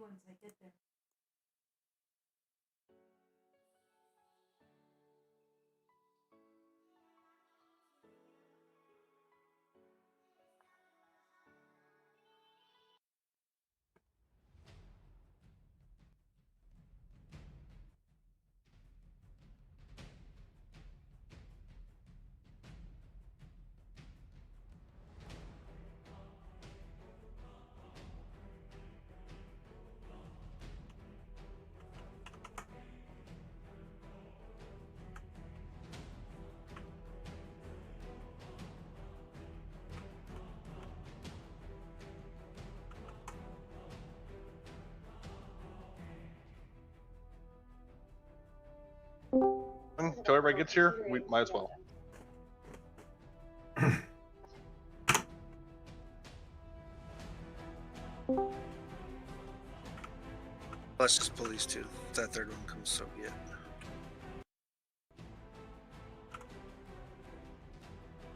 once I get there. Until everybody gets here, we might as well. Let's just pull these two. If that third one comes, so be it.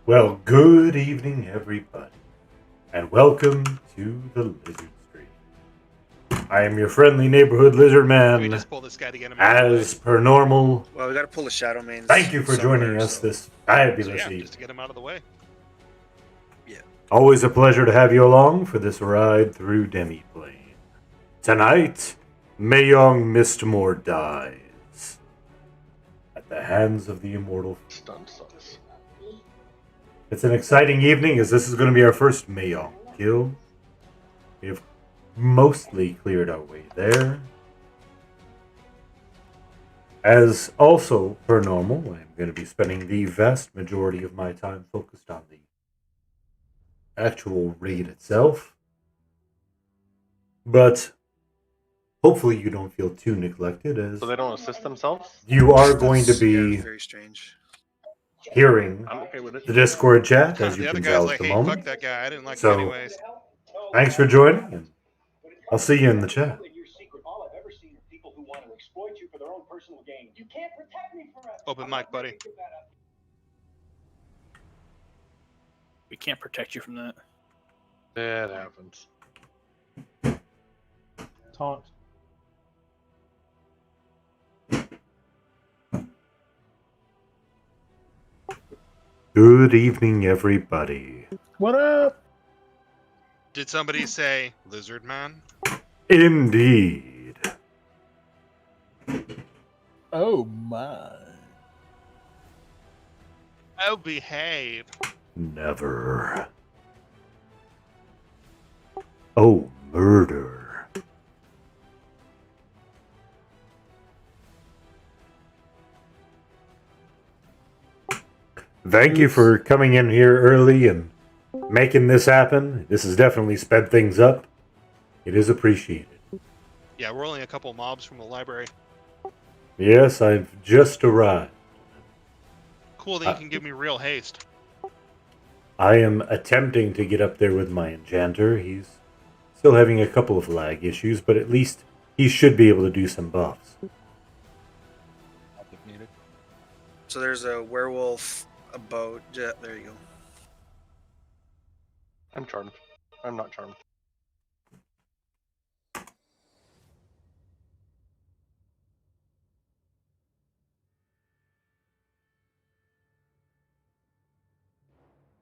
Well, good evening, everybody, and welcome to the Lizard Stream. I am your friendly neighborhood lizard man, just pull this guy to get him out of the way. as per normal. Well, we gotta pull the Shadow Mains. Thank you for joining us this fabulous evening. Just to get him out of the way. Yeah. Always a pleasure to have you along for this ride through Demiplane. Tonight, Mayong Mistmore dies at the hands of the immortal. Stun sucks. It's an exciting evening, as this is going to be our first Mayong kill. We have mostly cleared our way there. As also per normal, I'm going to be spending the vast majority of my time focused on the actual raid itself. But hopefully you don't feel too neglected, as So they don't assist themselves? you are going to be very strange. hearing I'm okay with it. the Discord chat, as you The other can guy's tell like, at the hey, moment. fuck that guy. I didn't like So- him anyways. Thanks for joining, and I'll see you in the chat. Open mic, buddy. We can't protect you from that. That happens. Taunt. Good evening, everybody. What up? Did somebody say lizard man? Indeed. Oh my. Oh, behave. Never. Oh, murder. Thank you for coming in here early and making this happen. This has definitely sped things up. It is appreciated. Yeah, we're only a couple mobs from the library. Yes, I've just arrived. Cool that you can give me real haste. I am attempting to get up there with my enchanter. He's still having a couple of lag issues, but at least he should be able to do some buffs. So there's a werewolf, a boat. Yeah, there you go. I'm charmed. I'm not charmed.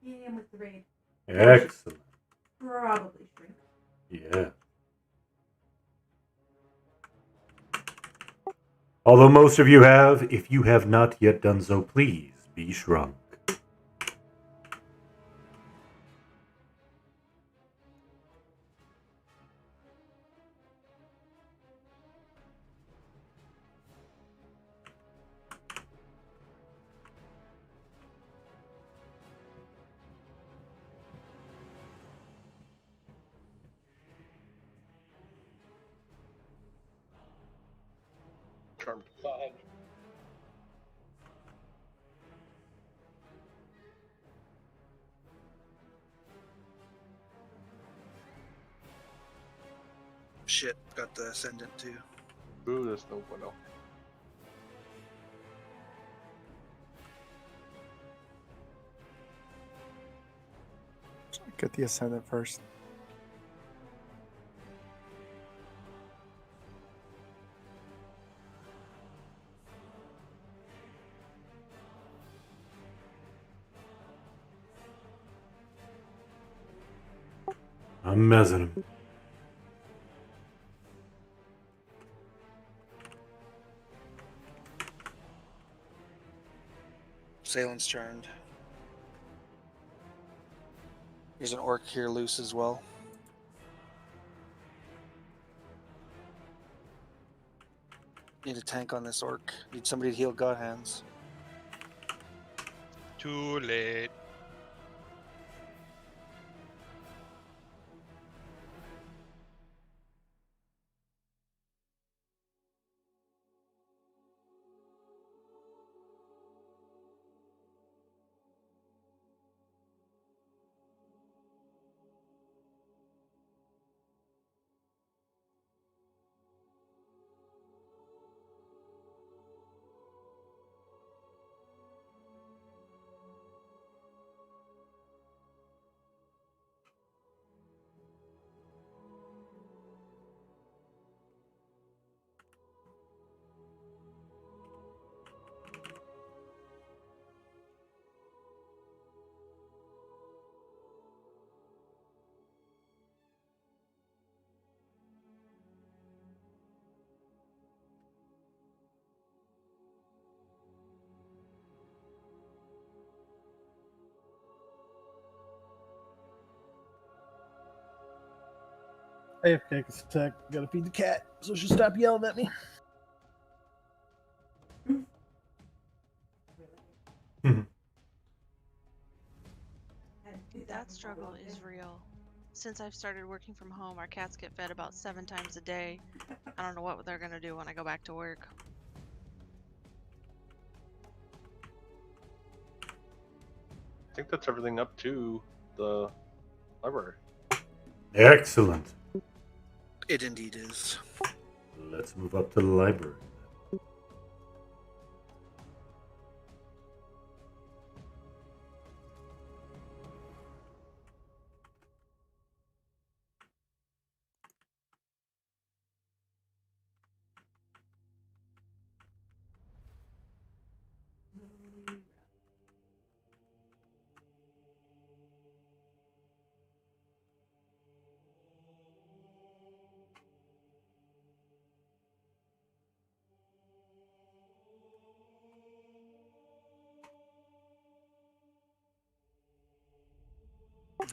Yeah, I'm with the raid. Excellent. Probably shrink. Yeah. Although most of you have, if you have not yet done so, please be shrunk. Charmed. Shit, got the ascendant too. Ooh, that's no bueno. Get the ascendant first. I'm messing him. Salem's turned. There's an orc here loose as well. Need a tank on this orc. Need somebody to heal God Hands. Too late. Hey, take a sec. Gotta feed the cat, so she'll stop yelling at me. That struggle is real. Since I've started working from home, our cats get fed about 7 times a day. I don't know what they're gonna do when I go back to work. I think that's everything up to the library. Excellent. It indeed is. Let's move up to the library.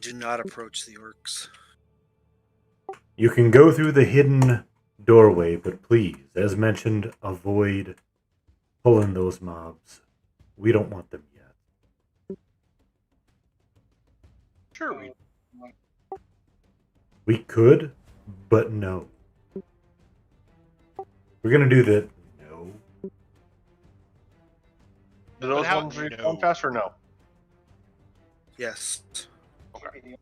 Do not approach the orcs. You can go through the hidden doorway, but please, as mentioned, avoid pulling those mobs. We don't want them yet. Sure, we We could, but no. We're gonna do the no. do those how- ones no. respawn fast or no? Yes. Okay.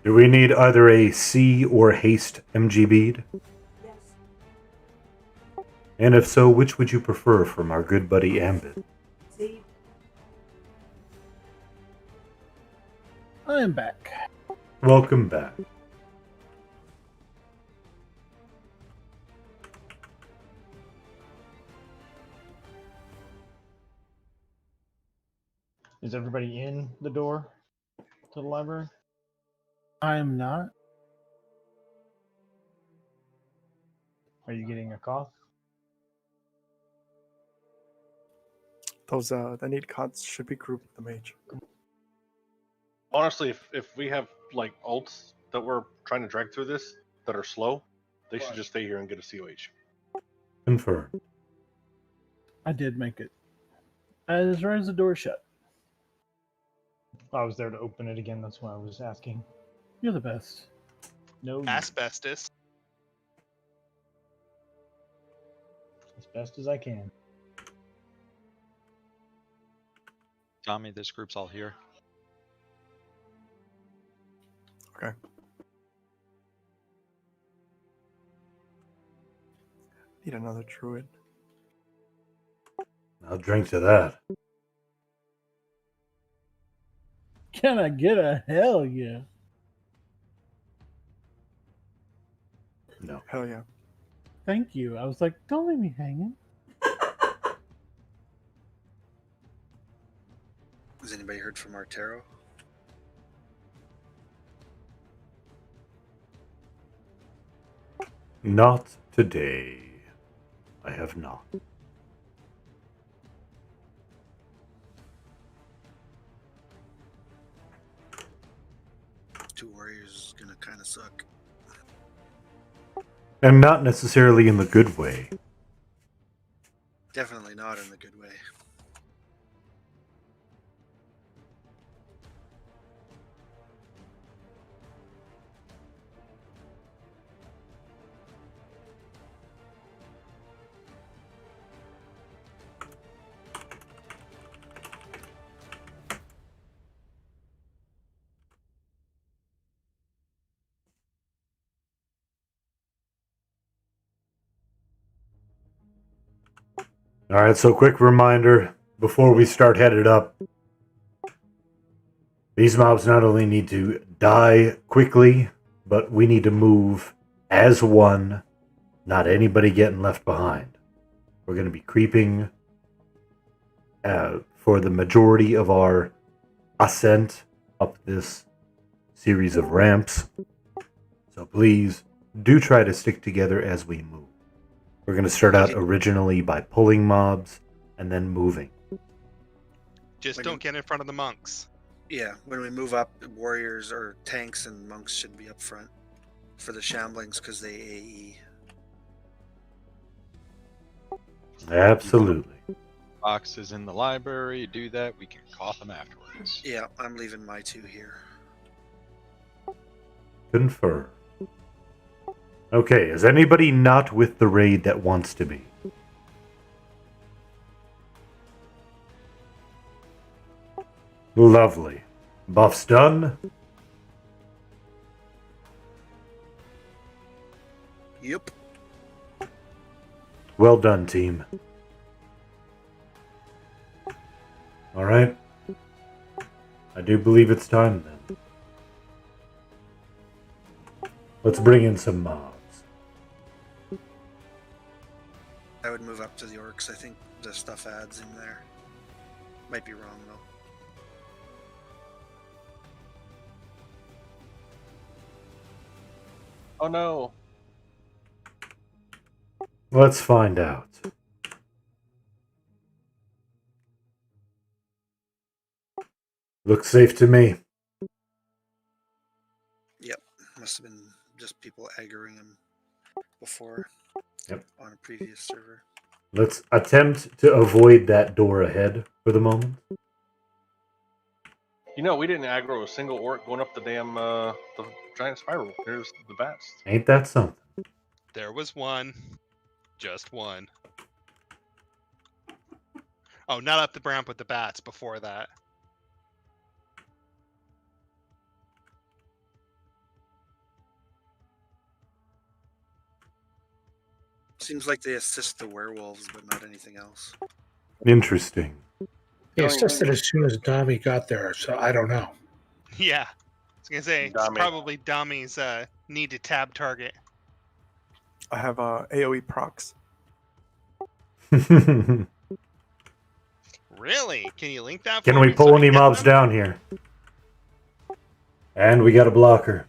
Do we need either a C or haste MG bead? Yes. And if so, which would you prefer from our good buddy Ambit? See? I am back. Welcome back. Is everybody in the door to the library? I am not. Are you getting a cough? Those that need cots should be grouped with the mage. Honestly, if we have like ults that we're trying to drag through this that are slow, they should just stay here and get a COH. Confirmed. I did make it. As right as the door shut. I was there to open it again. That's why I was asking. You're the best. No, Asbestos. as best as I can. Tommy, this group's all here. Okay. Need another druid. I'll drink to that. Can I get a hell yeah? No. Hell yeah. Thank you. I was like, don't leave me hanging. Has anybody heard from Artero? Not today. I have not. Two warriors is gonna kind of suck. And not necessarily in the good way. Definitely not in the good way. Alright, so quick reminder before we start headed up. These mobs not only need to die quickly, but we need to move as one, not anybody getting left behind. We're going to be creeping for the majority of our ascent up this series of ramps. So please do try to stick together as we move. We're going to start out originally by pulling mobs and then moving. Just When don't you- get in front of the monks. Yeah, when we move up, warriors or tanks and monks should be up front for the shamblings because they AE. Absolutely. Boxes in the library. Do that. We can cough them afterwards. Yeah, I'm leaving my two here. Confirm. Okay, is anybody not with the raid that wants to be? Lovely. Buffs done? Yep. Well done, team. Alright. I do believe it's time then. Let's bring in some mobs. I would move up to the orcs. I think the stuff adds in there. Might be wrong though. Oh no. Let's find out. Looks safe to me. Yep. Must have been just people aggroing him before. Yep. On a previous server. Let's attempt to avoid that door ahead for the moment. You know, we didn't aggro a single orc going up the damn the giant spiral. There's the bats. Ain't that something? There was one. Just one. Oh, not up the ramp with the bats before that. Seems like they assist the werewolves, but not anything else. Interesting. He assisted as soon as Dami got there, so I don't know. Yeah. I was gonna say it's Dummy. probably Dummy's need to tab target. I have AoE procs. Really? Can you link that? Can for we me so pull I any can get mobs them? down here? And we got a blocker.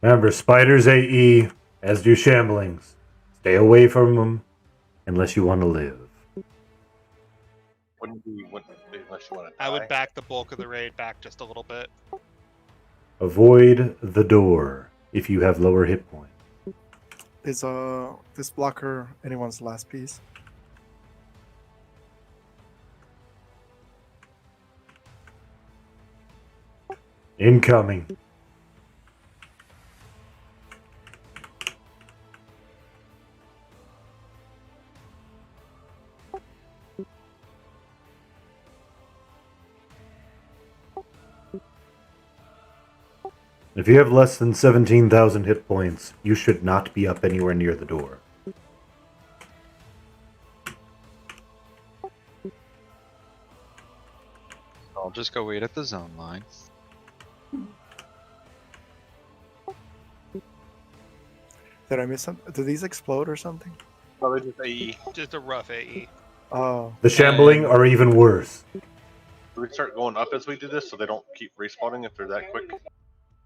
Remember, spiders AE, as do shamblings. Stay away from them unless you want to live. Wouldn't be unless you want to die. I would back the bulk of the raid back just a little bit. Avoid the door if you have lower hit points. Is this blocker anyone's last piece? Incoming. If you have less than 17,000 hit points, you should not be up anywhere near the door. So I'll just go wait at the zone line. Did I miss something? Do these explode or something? Probably just AE. Just a rough AE. Oh, The shambling And- are even worse. Do we start going up as we do this so they don't keep respawning if they're that quick?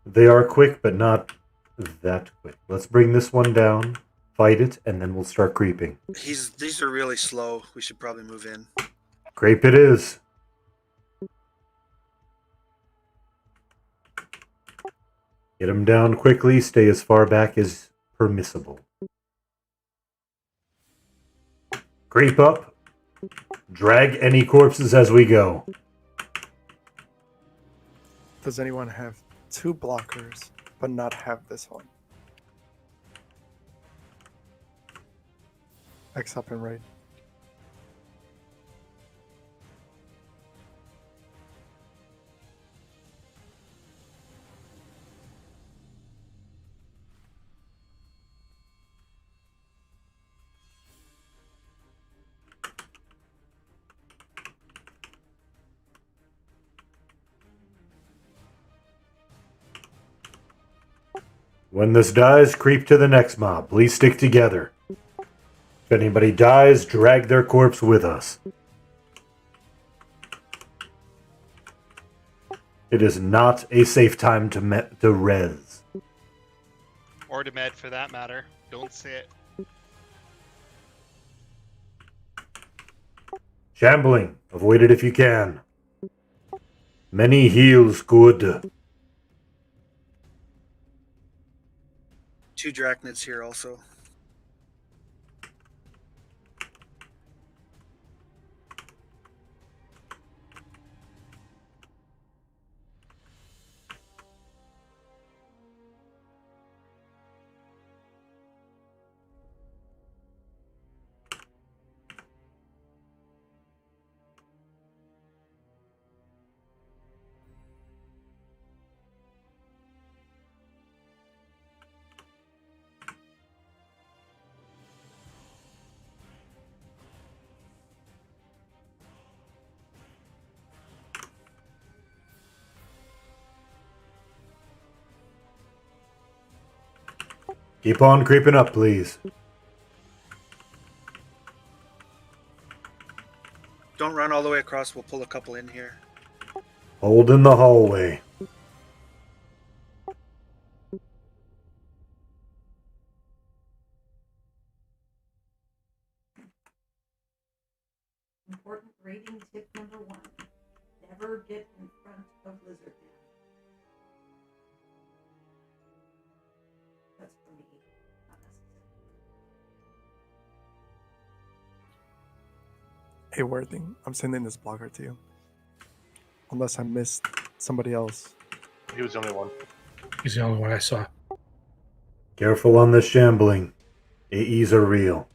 They are quick, but not that quick. Let's bring this one down, fight it, and then we'll start creeping. These are really slow. We should probably move in. Creep it is. Get them down quickly, stay as far back as permissible. Creep up. Drag any corpses as we go. does anyone have 2 blockers, but not have this one? X up and right. When this dies, creep to the next mob. Please stick together. If anybody dies, drag their corpse with us. It is not a safe time to res. Or to med for that matter. Don't sit. Shambling. Avoid it if you can. Many heals good. 2 Drachnids here also. Keep on creeping up, please. Don't run all the way across. We'll pull a couple in here. Hold in the hallway. Important rating tip number 1. Never get in front of lizard man. That's for me. Not necessary. Hey, Worthing, I'm sending this blocker to you. Unless I missed somebody else. He was the only one. He's the only one I saw. Careful on this shambling. AEs are real.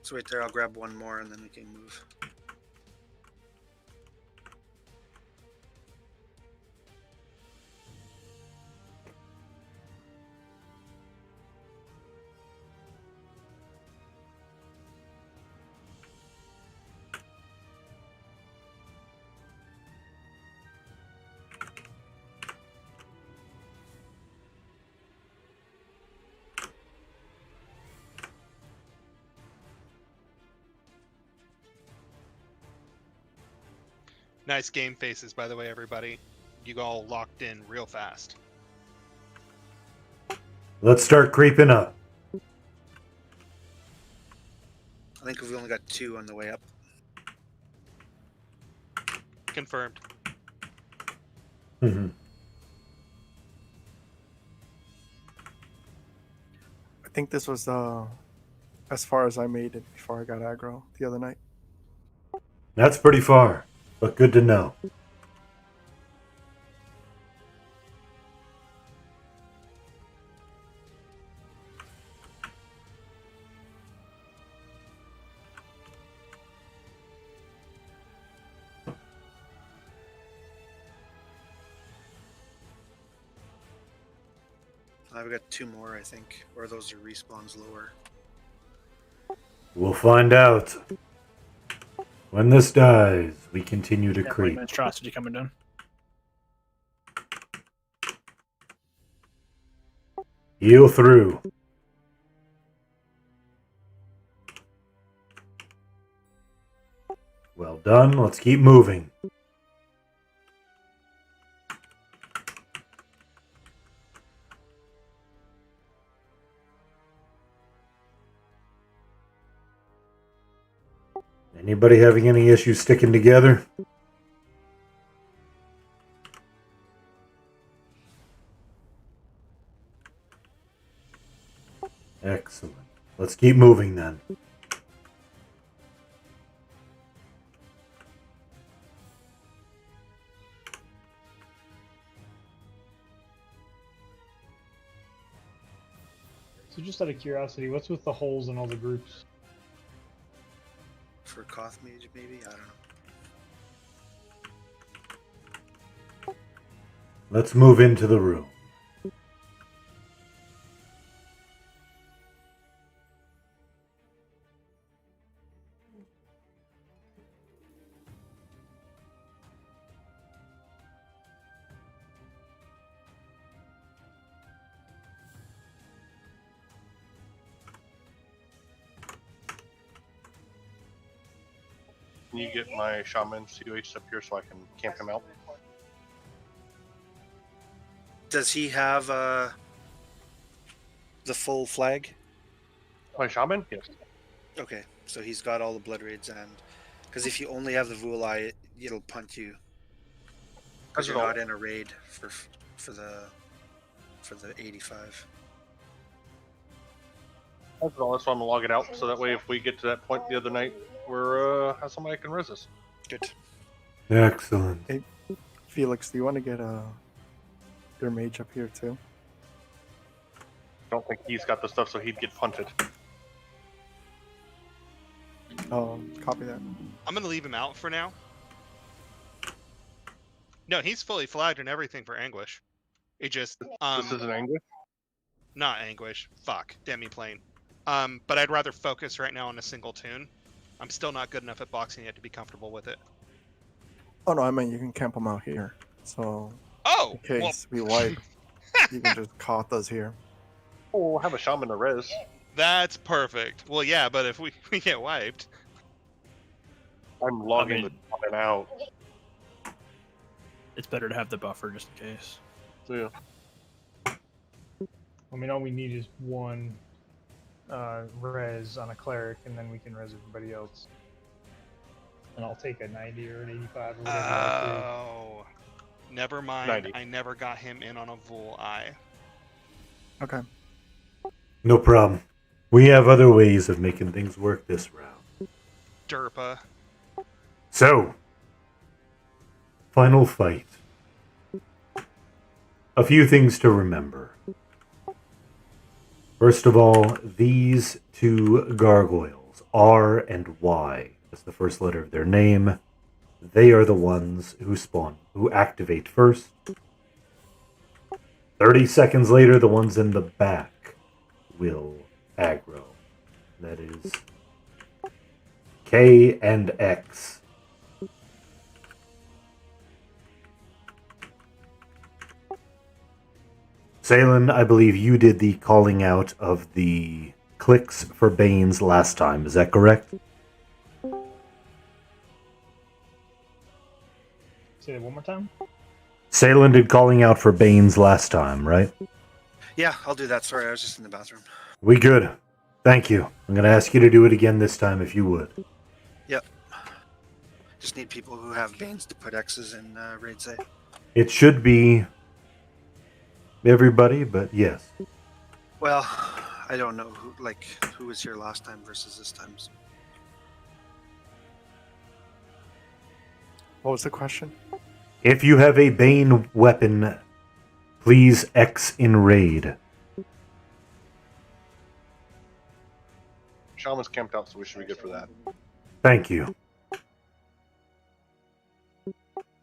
So wait there. I'll grab one more and then we can move. Nice game faces, by the way, everybody. You all locked in real fast. Let's start creeping up. I think we've only got 2 on the way up. Confirmed. Mhm. I think this was as far as I made it before I got aggro the other night. That's pretty far, but good to know. I've got 2 more, I think. Or those are respawns lower. We'll find out. When this dies, we continue to Definitely creep. monstrosity coming down. Heal through. Well done. Let's keep moving. Anybody having any issues sticking together? Excellent. Let's keep moving then. So just out of curiosity, what's with the holes in all the groups? For Koth Mage, maybe? I don't know. Let's move into the room. Can you get my shaman COH up here so I can camp him out? Does he have the full flag? My shaman? Yes. Okay, so he's got all the blood raids, and because if you only have the Vulai, it'll punt you because you're not in a raid for the 85. That's all. That's why I'm gonna log it out, so that way if we get to that point the other night, we're have somebody can res us. Good. Excellent. Hey, Felix, do you want to get your mage up here too? I don't think he's got the stuff, so he'd get punted. Copy that. I'm gonna leave him out for now. No, he's fully flagged and everything for Anguish. It just This is an Anguish? not Anguish. Fuck. Demiplane. But I'd rather focus right now on a single tune. I'm still not good enough at boxing yet to be comfortable with it. Oh no, I mean you can camp them out here. So Oh, in case we wipe, you can just Koth us here. Oh, we'll have a shaman to res. That's perfect. Well, yeah, but if we get wiped, I'm logging the shaman out. It's better to have the buffer just in case. Yeah. I mean, all we need is one res on a cleric, and then we can res everybody else. And I'll take a 90 or an 85 or whatever. oh, never mind. 90. I never got him in on a Vul Eye. Okay. No problem. We have other ways of making things work this round. Derpa. So, final fight. A few things to remember. First of all, these two gargoyles, R and Y, as the first letter of their name, they are the ones who spawn, who activate first. 30 seconds later, the ones in the back will aggro. That is K and X. Salen, I believe you did the calling out of the clicks for Banes last time. Is that correct? Say that one more time. Salen did calling out for Banes last time, right? Yeah, I'll do that. Sorry, I was just in the bathroom. We good. Thank you. I'm going to ask you to do it again this time if you would. Yep. Just need people who have Banes to put X's in raid say. It should be everybody, but yes. Well, I don't know who was here last time versus this time. So. What was the question? If you have a Bane weapon, please X in raid. Shaman's camped out, so we should be good for that. Thank you.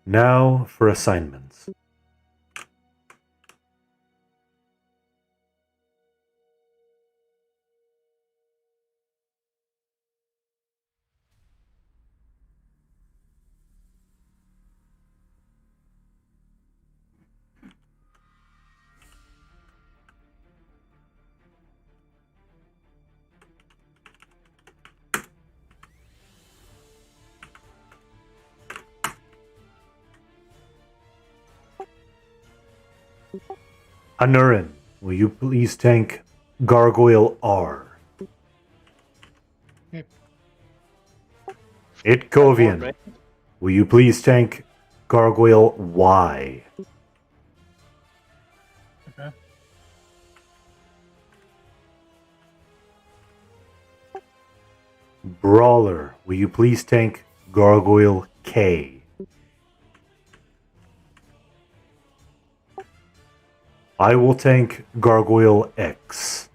Now for assignments. Anurin, will you please tank Gargoyle R? Yep. Itkovian, will you please tank Gargoyle Y? Okay. Brawler, will you please tank Gargoyle K? I will tank Gargoyle X.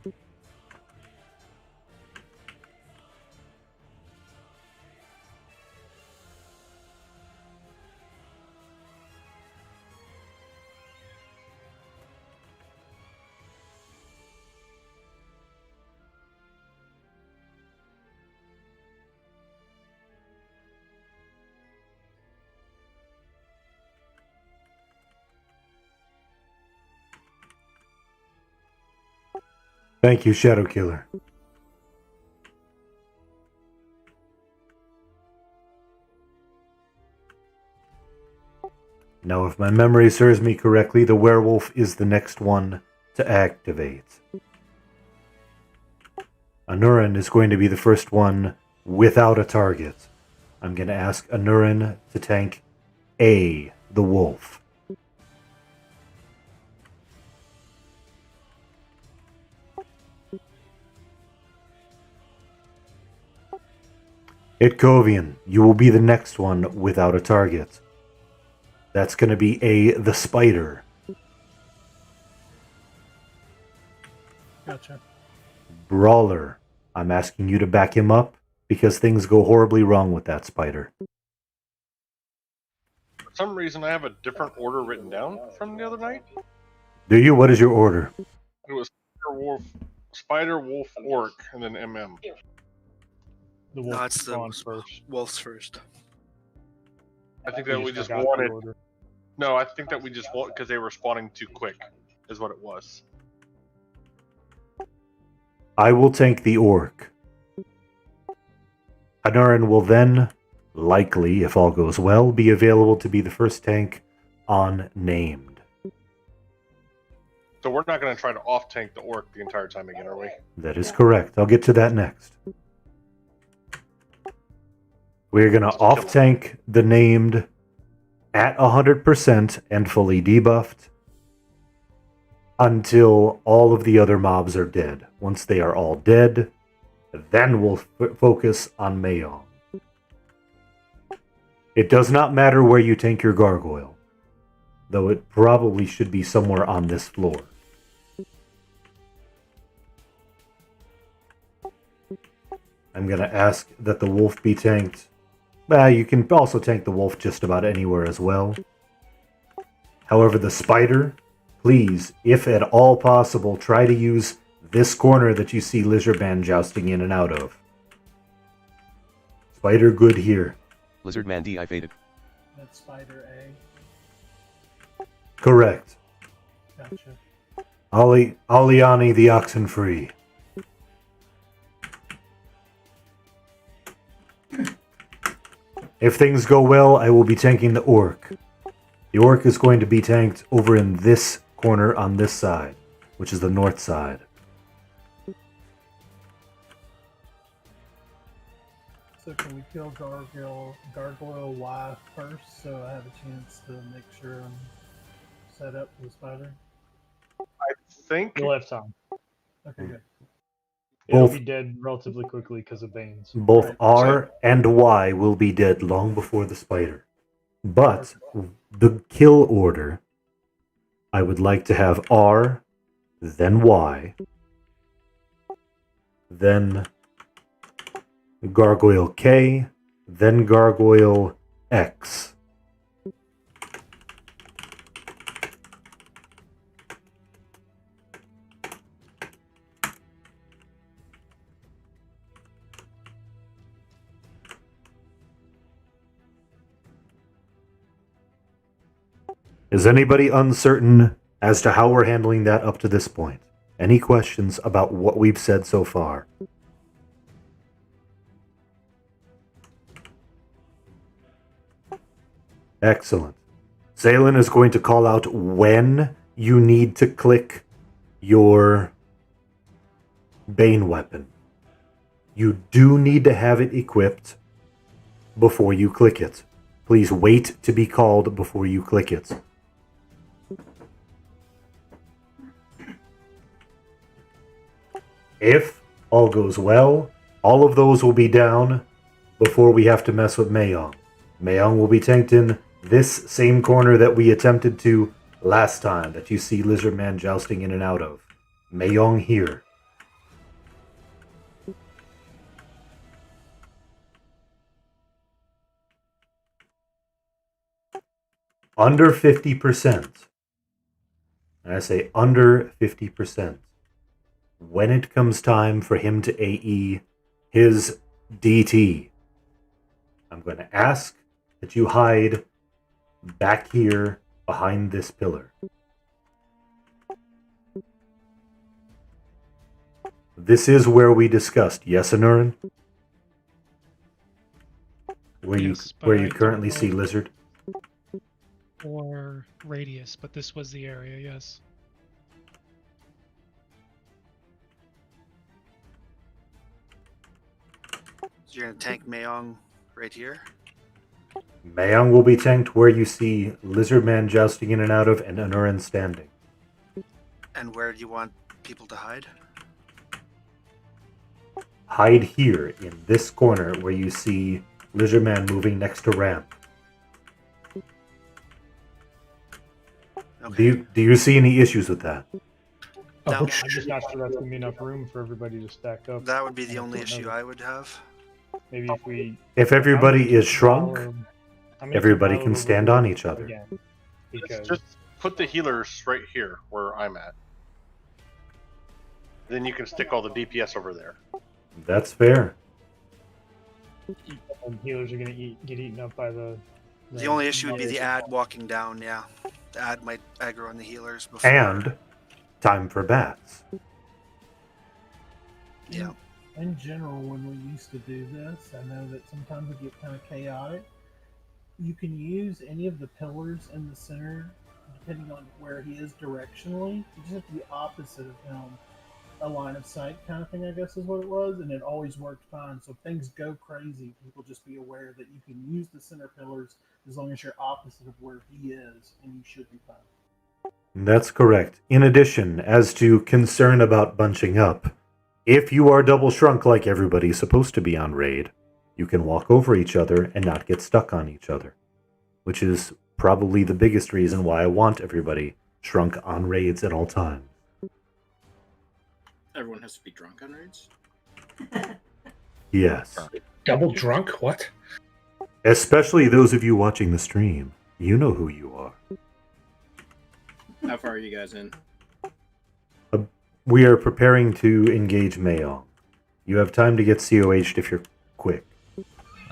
Thank you, Shadow Killer. Now, if my memory serves me correctly, the werewolf is the next one to activate. Anurin is going to be the first one without a target. I'm going to ask Anurin to tank A, the wolf. Itkovian, you will be the next one without a target. That's going to be A, the spider. Gotcha. Brawler, I'm asking you to back him up because things go horribly wrong with that spider. For some reason, I have a different order written down from the other night. Do you? What is your order? It was Spider, Wolf, Orc, and then MM. The wolf No, it's the spawns first. wolves first. I think that we just forgot the wanted. order. No, I think that we just want because they were spawning too quick, is what it was. I will tank the orc. Anurin will then, likely, if all goes well, be available to be the first tank on named. So we're not going to try to off-tank the Orc the entire time again, are we? That is correct. I'll get to that next. We're going to off-tank the named at 100% and fully debuffed until all of the other mobs are dead. Once they are all dead, then we'll focus on Mayong. It does not matter where you tank your gargoyle, though it probably should be somewhere on this floor. I'm going to ask that the wolf be tanked. You can also tank the wolf just about anywhere as well. However, the spider, please, if at all possible, try to use this corner that you see Lizardman jousting in and out of. Spider good here. Lizardman D, I faded. That's spider A. Correct. Gotcha. Aliani the Oxenfree. If things go well, I will be tanking the orc. The orc is going to be tanked over in this corner on this side, which is the north side. So can we kill Gargoyle Y first so I have a chance to make sure I'm set up for the spider? I think You'll have time. Okay, good. Both- It'll be dead relatively quickly because of Banes. Both Right. R and Y will be dead long before the spider. But the kill order, I would like to have R, then Y, then Gargoyle K, then Gargoyle X. Is anybody uncertain as to how we're handling that up to this point? Any questions about what we've said so far? Excellent. Zaylen is going to call out when you need to click your Bane weapon. You do need to have it equipped before you click it. Please wait to be called before you click it. If all goes well, all of those will be down before we have to mess with Mayong. Mayong will be tanked in this same corner that we attempted to last time, that you see Lizard Man jousting in and out of. Mayong here. Under 50%. And I say under 50%. When it comes time for him to AE his DT, I'm going to ask that you hide back here behind this pillar. This is where we discussed, yes, Anurin? Where Yes, but you I don't currently know see Lizard? or radius, but this was the area, yes. So you're gonna tank Mayong right here. Mayong will be tanked where you see Lizard Man jousting in and out of and Anurin standing. And where do you want people to hide? Hide here in this corner where you see Lizard Man moving next to ramp. Okay. Do you see any issues with that? No. I'm just not sure that's gonna be enough room for everybody to stack up. That would be the only issue I would have. Maybe if we. If everybody is shrunk, I'm gonna everybody compile can it stand over on each other. again, because Just put the healers right here where I'm at. Then you can stick all the DPS over there. That's fair. healers are gonna get eaten up by the. The only issue would be the ad walking down. Yeah, the ad might aggro on the healers before. And time for bats. Yeah. In general, when we used to do this, I know that sometimes it get kind of chaotic. You can use any of the pillars in the center, depending on where he is directionally. You just have to be opposite of him. A line of sight kind of thing, I guess is what it was, and it always worked fine. So if things go crazy, people just be aware that you can use the center pillars as long as you're opposite of where he is, and you should be fine. That's correct. In addition, as to concern about bunching up, if you are double shrunk like everybody's supposed to be on raid, you can walk over each other and not get stuck on each other, which is probably the biggest reason why I want everybody shrunk on raids at all times. Everyone has to be drunk on raids? Yes. Double drunk? What? Especially those of you watching the stream. You know who you are. How far are you guys in? We are preparing to engage Mayong. You have time to get COH'd if you're quick.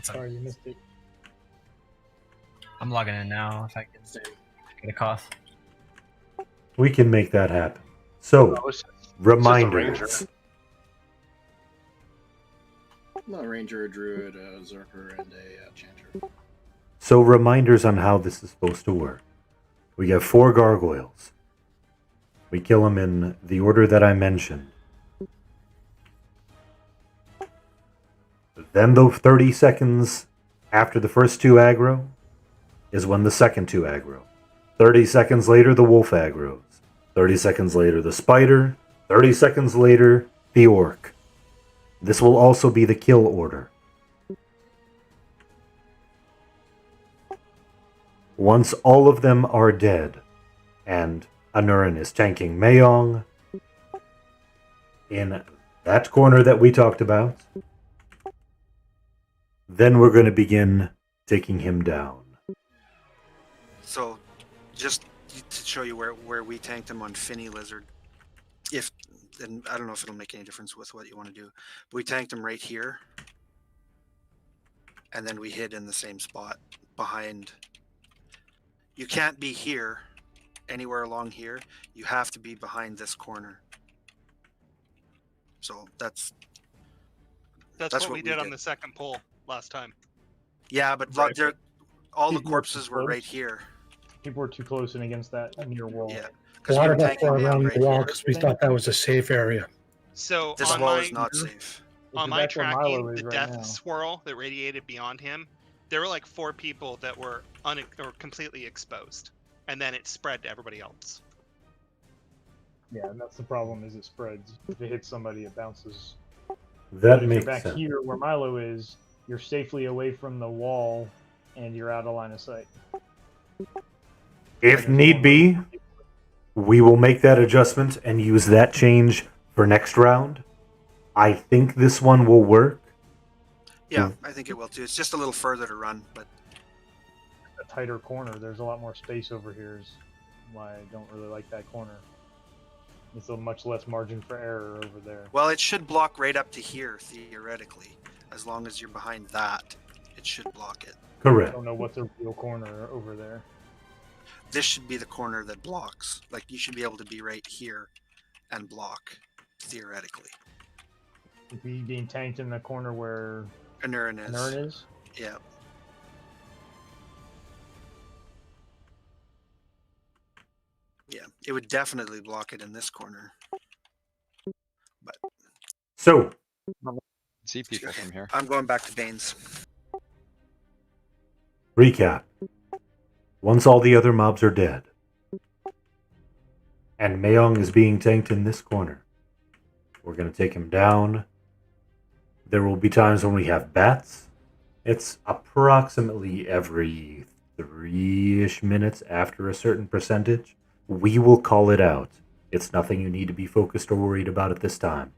Sorry, you missed it. I'm logging in now if I can get a cough. We can make that happen. So, reminders. No, ranger, a druid, a zerker, and a chanter. So, reminders on how this is supposed to work. We have 4 gargoyles. We kill them in the order that I mentioned. Then the 30 seconds after the first 2 aggro is when the second 2 aggro. 30 seconds later, the wolf aggroes. 30 seconds later, the spider. 30 seconds later, the orc. This will also be the kill order. Once all of them are dead, and Anurin is tanking Mayong in that corner that we talked about, then we're going to begin taking him down. So, just to show you where we tanked him on Finny Lizard, and I don't know if it'll make any difference with what you want to do. But we tanked him right here, and then we hid in the same spot behind. You can't be here, anywhere along here. You have to be behind this corner. So that's what we did on the second pull last time. Yeah, but Right. all the People were corpses too were close. right here. People were too close and against that near wall. Yeah, Because A lot we were of us tanking were down around right the wall here. because we thought that was a safe area. So This on wall my is not safe. on my That's where Milo tracking, is the right death now. swirl that radiated beyond him, there were like 4 people that were or completely exposed, and then it spread to everybody else. Yeah, and that's the problem. Is it spreads? If it hits somebody, it bounces. That But if you're makes back sense. here where Milo is, you're safely away from the wall, and you're out of line of sight. If need be, we will make that adjustment and use that change for next round. I think this one will work. Yeah, I think it will too. It's just a little further to run, but A tighter corner. There's a lot more space over here. Is why I don't really like that corner. It's a much less margin for error over there. well, it should block right up to here theoretically. As long as you're behind that, it should block it. I Correct. don't know what's a real corner over there. This should be the corner that blocks. Like you should be able to be right here and block theoretically. If he being tanked in the corner where Anurin is. Anurin is? Yeah. Yeah, it would definitely block it in this corner. But So, see people from here. I'm going back to Baines. recap. Once all the other mobs are dead, and Mayong is being tanked in this corner, we're going to take him down. There will be times when we have bats. It's approximately every 3-ish minutes after a certain percentage. We will call it out. It's nothing you need to be focused or worried about at this time.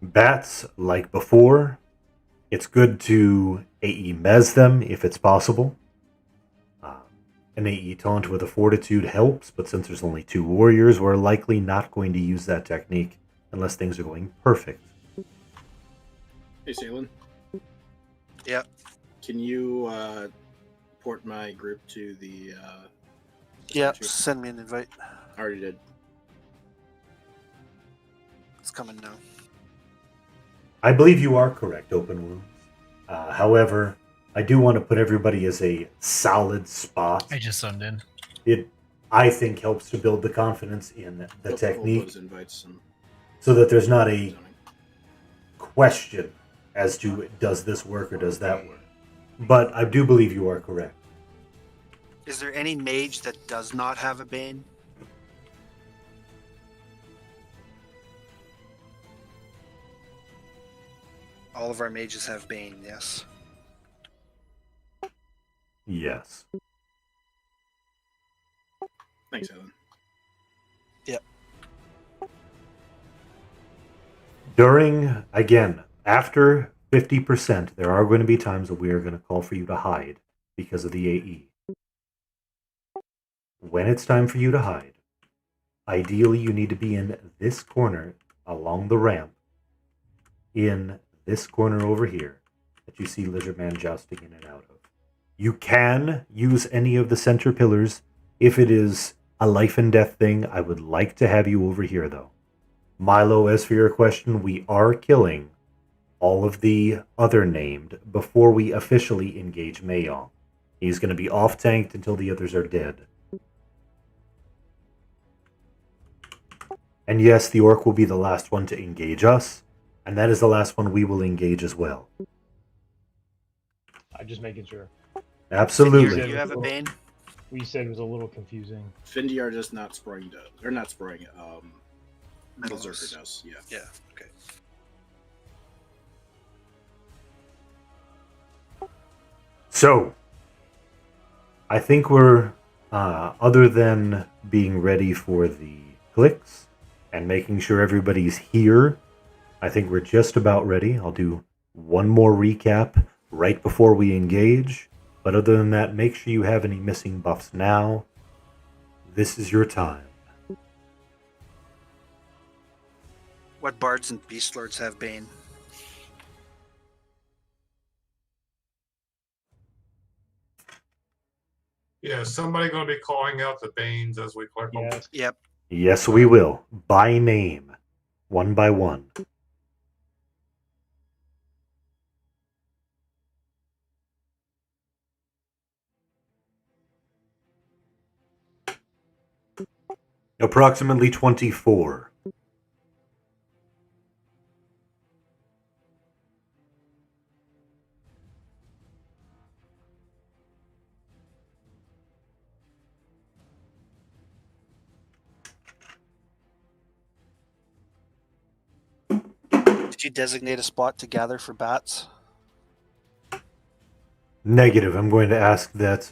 Bats, like before, it's good to AE Mez them if it's possible. An AE taunt with a fortitude helps, but since there's only 2 warriors, we're likely not going to use that technique unless things are going perfect. Hey, Salin. Yeah. Can you port my group to the? Yeah, statue? send me an invite. I already did. It's coming now. I believe you are correct, Open Wounds. However, I do want to put everybody as a solid spot. I just zoomed in. It, I think, helps to build the confidence in the Hold technique those invites and so that there's not a question as to does this work or does that work. But I do believe you are correct. Is there any mage that does not have a Bane? All of our mages have Bane, yes. Yes. Thanks, Alan. Yep. During, again, after 50%, there are going to be times that we are going to call for you to hide because of the AE. When it's time for you to hide, ideally you need to be in this corner along the ramp, in this corner over here that you see Lizardman jousting in and out of. You can use any of the center pillars. If it is a life and death thing, I would like to have you over here, though. Milo, as for your question, we are killing all of the other named before we officially engage Mayong. He's going to be off-tanked until the others are dead. And yes, the orc will be the last one to engage us, and that is the last one we will engage as well. I'm just making sure. Absolutely. Do you have a Bane? What you said was a little confusing. Findy are just not spraying does. They're not spraying. Metals. Berserker does. Yeah. Yeah. Okay. So, I think we're, other than being ready for the clicks and making sure everybody's here, I think we're just about ready. I'll do one more recap right before we engage. But other than that, make sure you have any missing buffs now. This is your time. What bards and beast lords have Bane? Yeah, is somebody going to be calling out the Banes as we clear them? Yep. Yes, we will. By name. One by one. Approximately 24. Did you designate a spot to gather for bats? Negative. I'm going to ask that.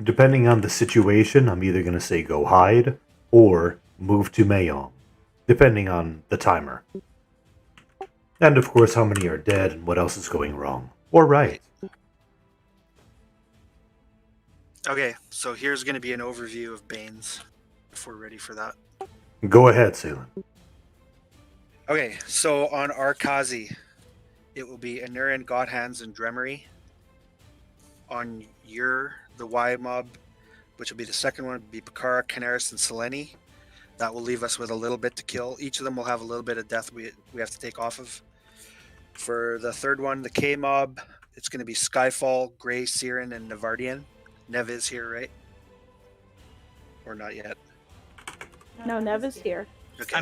Depending on the situation, I'm either going to say go hide or move to Mayong, depending on the timer. And of course, how many are dead and what else is going wrong. Or right. Okay, so here's going to be an overview of Banes, if we're ready for that. Go ahead, Salem. Okay, so on Arkazi, it will be Anurin, Godhands, and Dremery. On the Y mob, which will be the second one, will be Bakara, Canaris, and Seleni. That will leave us with a little bit to kill. Each of them will have a little bit of death we have to take off of. For the third one, the K mob, it's going to be Skyfall, Grey, Siren, and Navardian. Nev is here, right? Or not yet? No, Nev is here. Okay.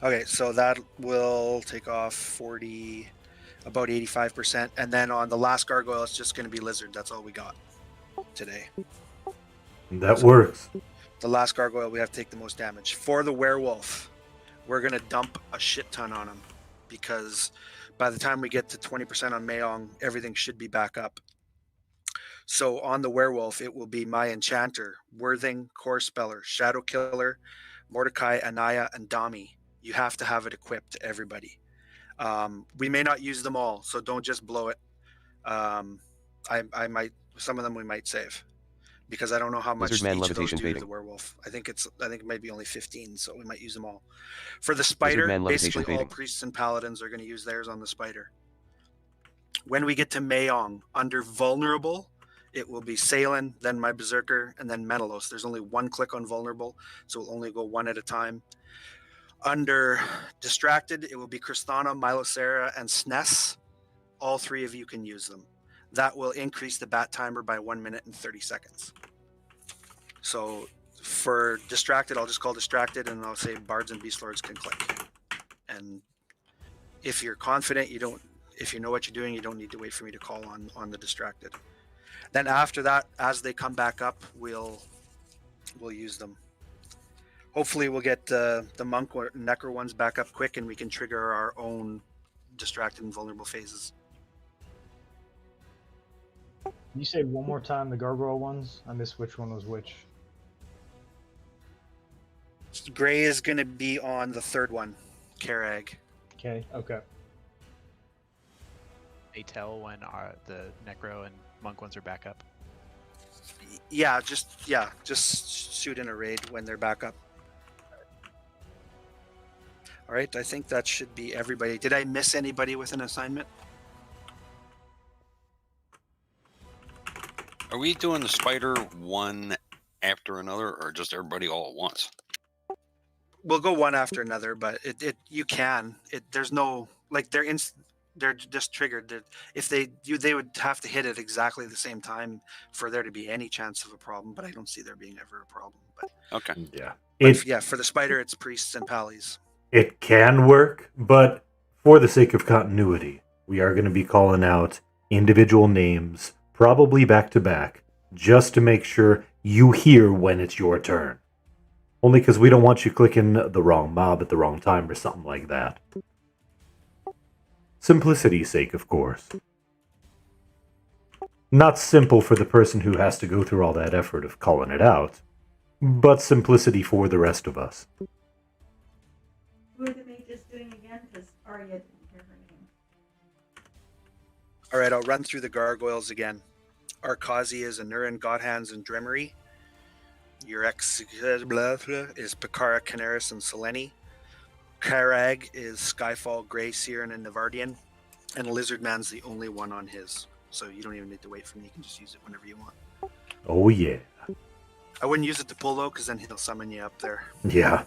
Okay, so that will take off about 85%. And then on the last gargoyle, it's just going to be Lizard. That's all we got today. That works. The last gargoyle, we have to take the most damage. For the werewolf, we're going to dump a shit ton on him because by the time we get to 20% on Mayong, everything should be back up. So on the werewolf, it will be my enchanter, Worthing, Core Speller, Shadow Killer, Mordecai, Anaya, and Dami. You have to have it equipped to everybody. We may not use them all, so don't just blow it. I might, some of them we might save because I don't know how much each of those do to the werewolf. I think it might be only 15, so we might use them all. For the spider, basically all priests and paladins are going to use theirs on the spider. When we get to Mayong, under vulnerable, it will be Salen, then my berserker, and then Menelaus. There's only one click on vulnerable, so we'll only go one at a time. Under distracted, it will be Kristana, Milosera, and Sness. All three of you can use them. That will increase the bat timer by 1 minute and 30 seconds. So for distracted, I'll just call distracted, and I'll say bards and beast lords can click. And if you're confident, if you know what you're doing, you don't need to wait for me to call on the distracted. Then after that, as they come back up, we'll use them. Hopefully we'll get the monk or necro ones back up quick, and we can trigger our own distracted and vulnerable phases. Can you say one more time the gargoyle ones? I missed which one was which. Gray is going to be on the third one, Karag. Okay. They tell when the necro and monk ones are back up. Yeah, just shoot in a raid when they're back up. All right, I think that should be everybody. Did I miss anybody with an assignment? Are we doing the spider one after another, or just everybody all at once? We'll go one after another, but you can. There's no like they're just triggered. If they would have to hit at exactly the same time for there to be any chance of a problem. But I don't see there being ever a problem. But okay, yeah, for the spider, it's priests and pallies. It can work, but for the sake of continuity, we are going to be calling out individual names, probably back to back, just to make sure you hear when it's your turn. Only because we don't want you clicking the wrong mob at the wrong time or something like that. Simplicity's sake, of course. Not simple for the person who has to go through all that effort of calling it out, but simplicity for the rest of us. Who are the mages doing again? Because Arya didn't hear her name. All right, I'll run through the gargoyles again. Arkazi is Anurin, Godhands, and Dremery. Your ex is Bakara, Canaris, and Seleni. Karag is Skyfall, Grey, Siren, and Navardian. And Lizardman's the only one on his. So you don't even need to wait for me. You can just use it whenever you want. Oh, yeah. I wouldn't use it to pull, though, because then he'll summon you up there. Yeah.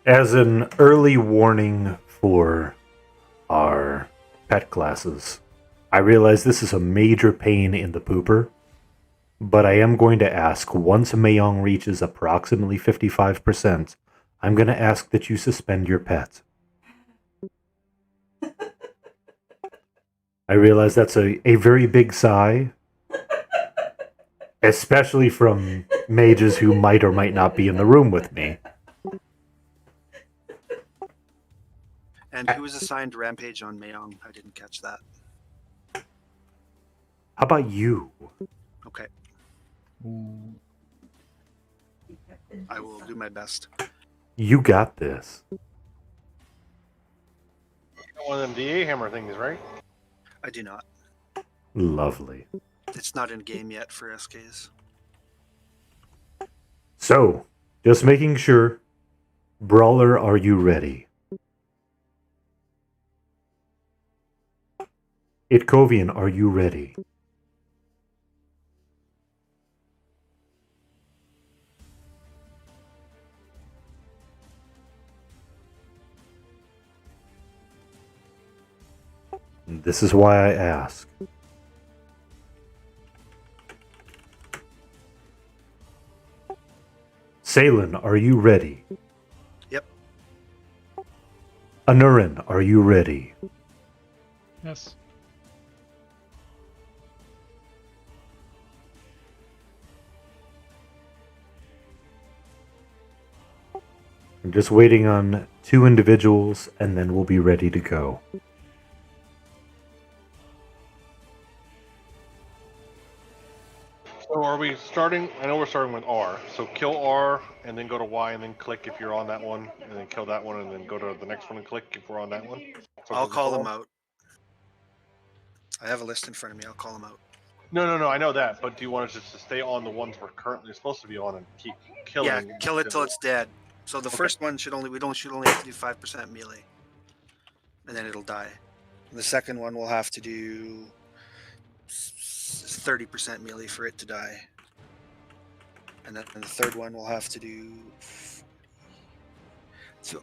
As an early warning for our pet classes, I realize this is a major pain in the pooper, but I am going to ask, once Mayong reaches approximately 55%, I'm going to ask that you suspend your pet. I realize that's a very big sigh, especially from mages who might or might not be in the room with me. And who was assigned Rampage on Mayong? I didn't catch that. How about you? Okay. I will do my best. You got this. One of them DA hammer things, right? I do not. Lovely. It's not in game yet for SKs. So, just making sure. Brawler, are you ready? Itkovian, are you ready? This is why I ask. Salen, are you ready? Yep. Anurin, are you ready? Yes. I'm just waiting on 2 individuals, and then we'll be ready to go. So are we starting? I know we're starting with R. So kill R, and then go to Y, and then click if you're on that one, and then kill that one, and then go to the next one and click if we're on that one. So I'll does it call go them on? out. I have a list in front of me. I'll call them out. No. I know that, but do you want us just to stay on the ones we're currently supposed to be on and keep killing? Yeah, kill it till it's dead. So the first one should only should only have to do 5% melee, and then it'll die. And the second one will have to do 30% melee for it to die, and then the third one will have to do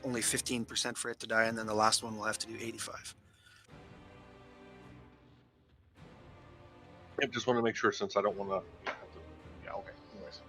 only 15% for it to die, and then the last one will have to do 85. I just want to make sure, since I don't want to. Yeah. Okay. Anyways.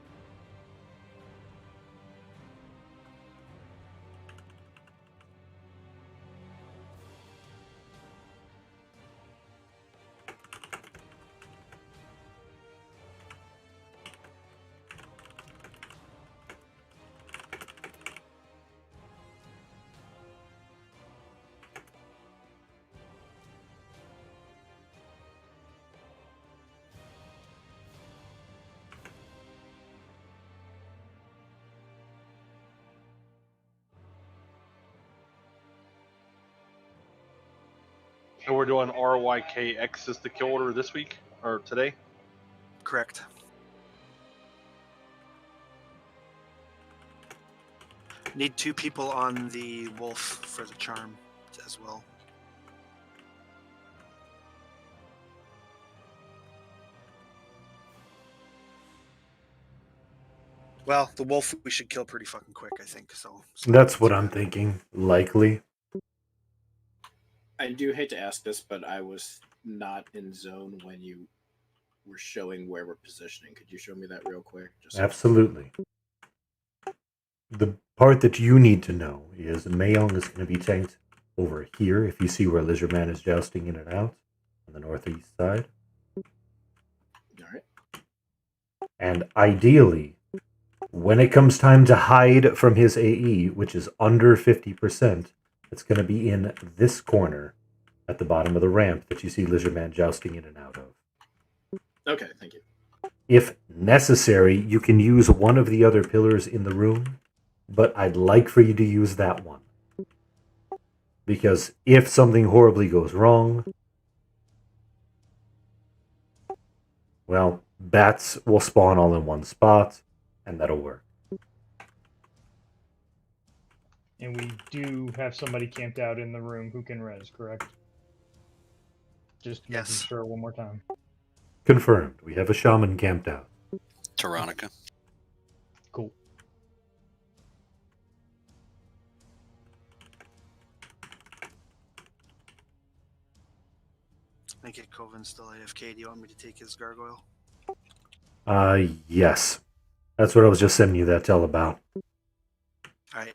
So we're doing RYKX is the kill order this week or today? Correct. Need 2 people on the wolf for the charm as well. Well, the wolf we should kill pretty fucking quick, I think. So That's what I'm thinking. Likely. I do hate to ask this, but I was not in zone when you were showing where we're positioning. Could you show me that real quick? Absolutely. The part that you need to know is Mayong is going to be tanked over here, if you see where Lizardman is jousting in and out, on the northeast side. Alright. And ideally, when it comes time to hide from his AE, which is under 50%, it's going to be in this corner at the bottom of the ramp that you see Lizardman jousting in and out of. Okay, thank you. If necessary, you can use one of the other pillars in the room, but I'd like for you to use that one. Because if something horribly goes wrong, well, bats will spawn all in one spot, and that'll work. And we do have somebody camped out in the room who can res, correct? Just making sure one more time. Confirmed. We have a shaman camped out. Tyrannica. Cool. I think Coven's still AFK. Do you want me to take his gargoyle? Yes. That's what I was just sending you that tell about. Alright.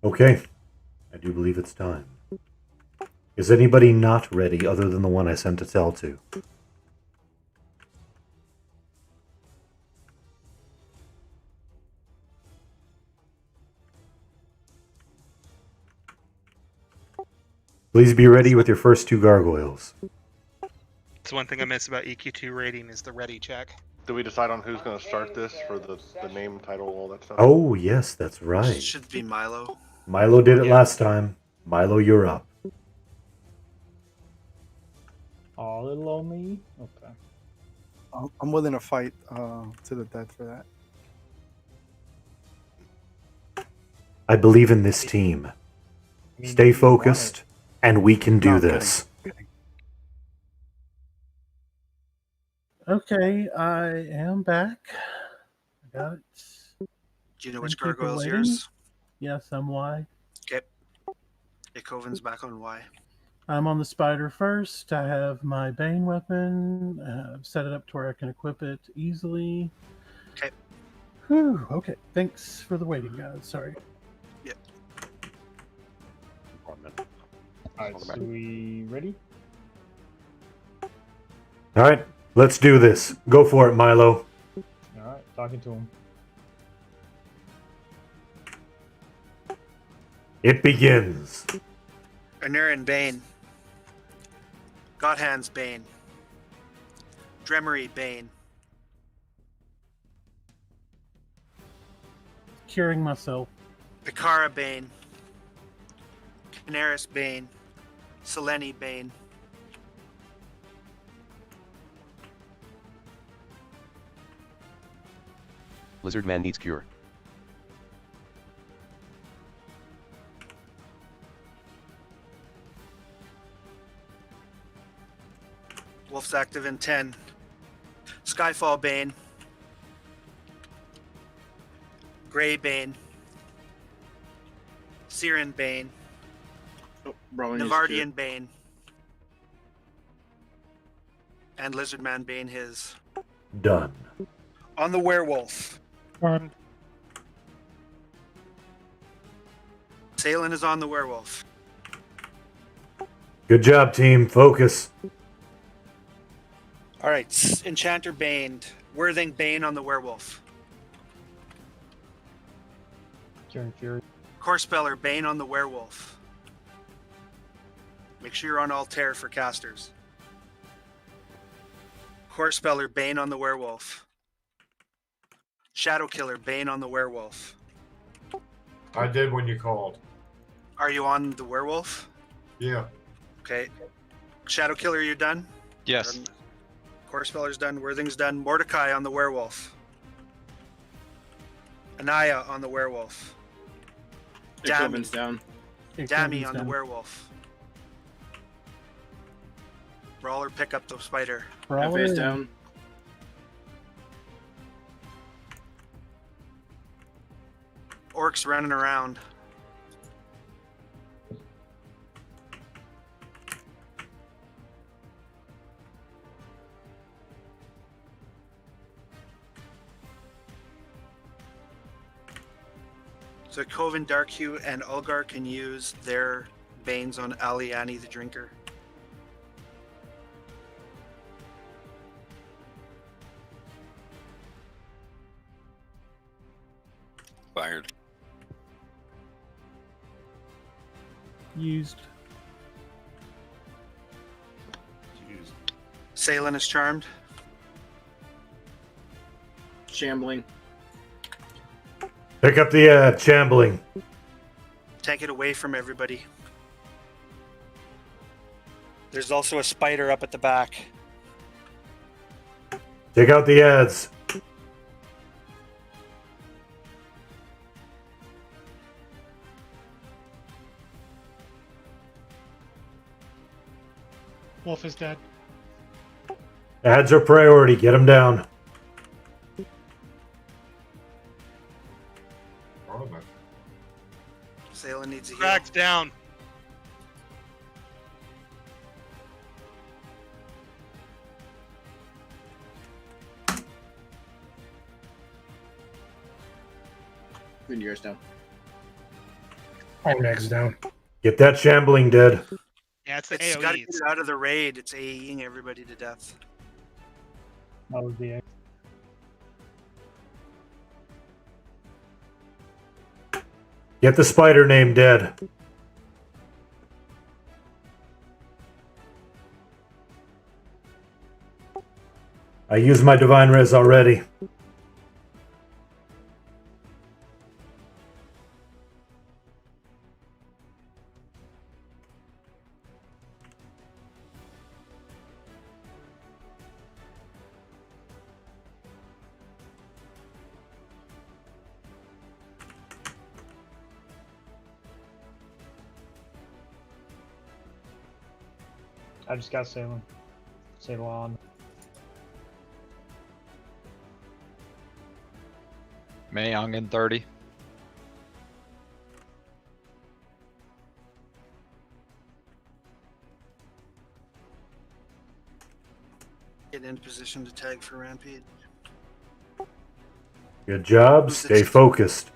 Okay. I do believe it's time. Is anybody not ready other than the one I sent a tell to? Please be ready with your first 2 gargoyles. It's one thing I miss about EQ2 rating is the ready check. Do we decide on who's going to start this for the name, title, all that stuff? Oh, yes, that's right. Should be Milo. Milo did it last time. Milo, you're up. Oh, little old me? Okay. I'm willing to fight to the death for that. I believe in this team. Stay focused, and we can do this. Okay, I am back. I got it. Do you know which Thank you for gargoyle's waiting. yours? Yes, I'm Y. Okay. Coven's back on Y. I'm on the spider first. I have my Bane weapon. I've set it up to where I can equip it easily. Okay. Whew, okay. Thanks for the waiting, guys. Sorry. Yep. Alright, so we ready? All right, let's do this. Go for it, Milo. Alright, talking to him. It begins. Anurin Bane. Godhand's Bane. Dremery Bane. Curing myself. Pikara Bane. Canaris Bane. Selene Bane. Lizard Man needs cure. Wolf's active in 10. Skyfall Bane. Grey Bane. Siren Bane. Navardian Bane. And Lizardman Bane his. Done. On the werewolf. Armed. Salen is on the werewolf. Good job, team. Focus. Alright, Enchanter Bane. Worthing Bane on the werewolf. Curing Fury. Corespeller Bane on the werewolf. Make sure you're on Altair for casters. Corespeller Bane on the werewolf. Shadow Killer Bane on the werewolf. I did when you called. Are you on the werewolf? Yeah. Okay. Shadow Killer, you done? Yes. Corespeller's done. Worthing's done. Mordecai on the werewolf. Anaya on the werewolf. Coven's down. Dammy on the werewolf. Brawler pick up the spider. FA's down. Orcs running around. So Coven, Darkhue, and Ulgar can use their Banes on Aliani the Drinker. Fired. Used. Salen is charmed. Shambling. Pick up the shambling. Take it away from everybody. There's also a spider up at the back. Take out the ads. Wolf is dead. Ads are priority. Get him down. Salem needs a heal. Cracked down. Yours down. Arnag's down. Get that shambling dead. Yeah, it's the It's got to AoE. get it out of the raid. It's AEing everybody to death. That was the Get the spider name dead. I used my divine res already. I just got Salem. Ceylon. Mayong in 30. Get in position to tag for Rampage. Good job. Stay focused.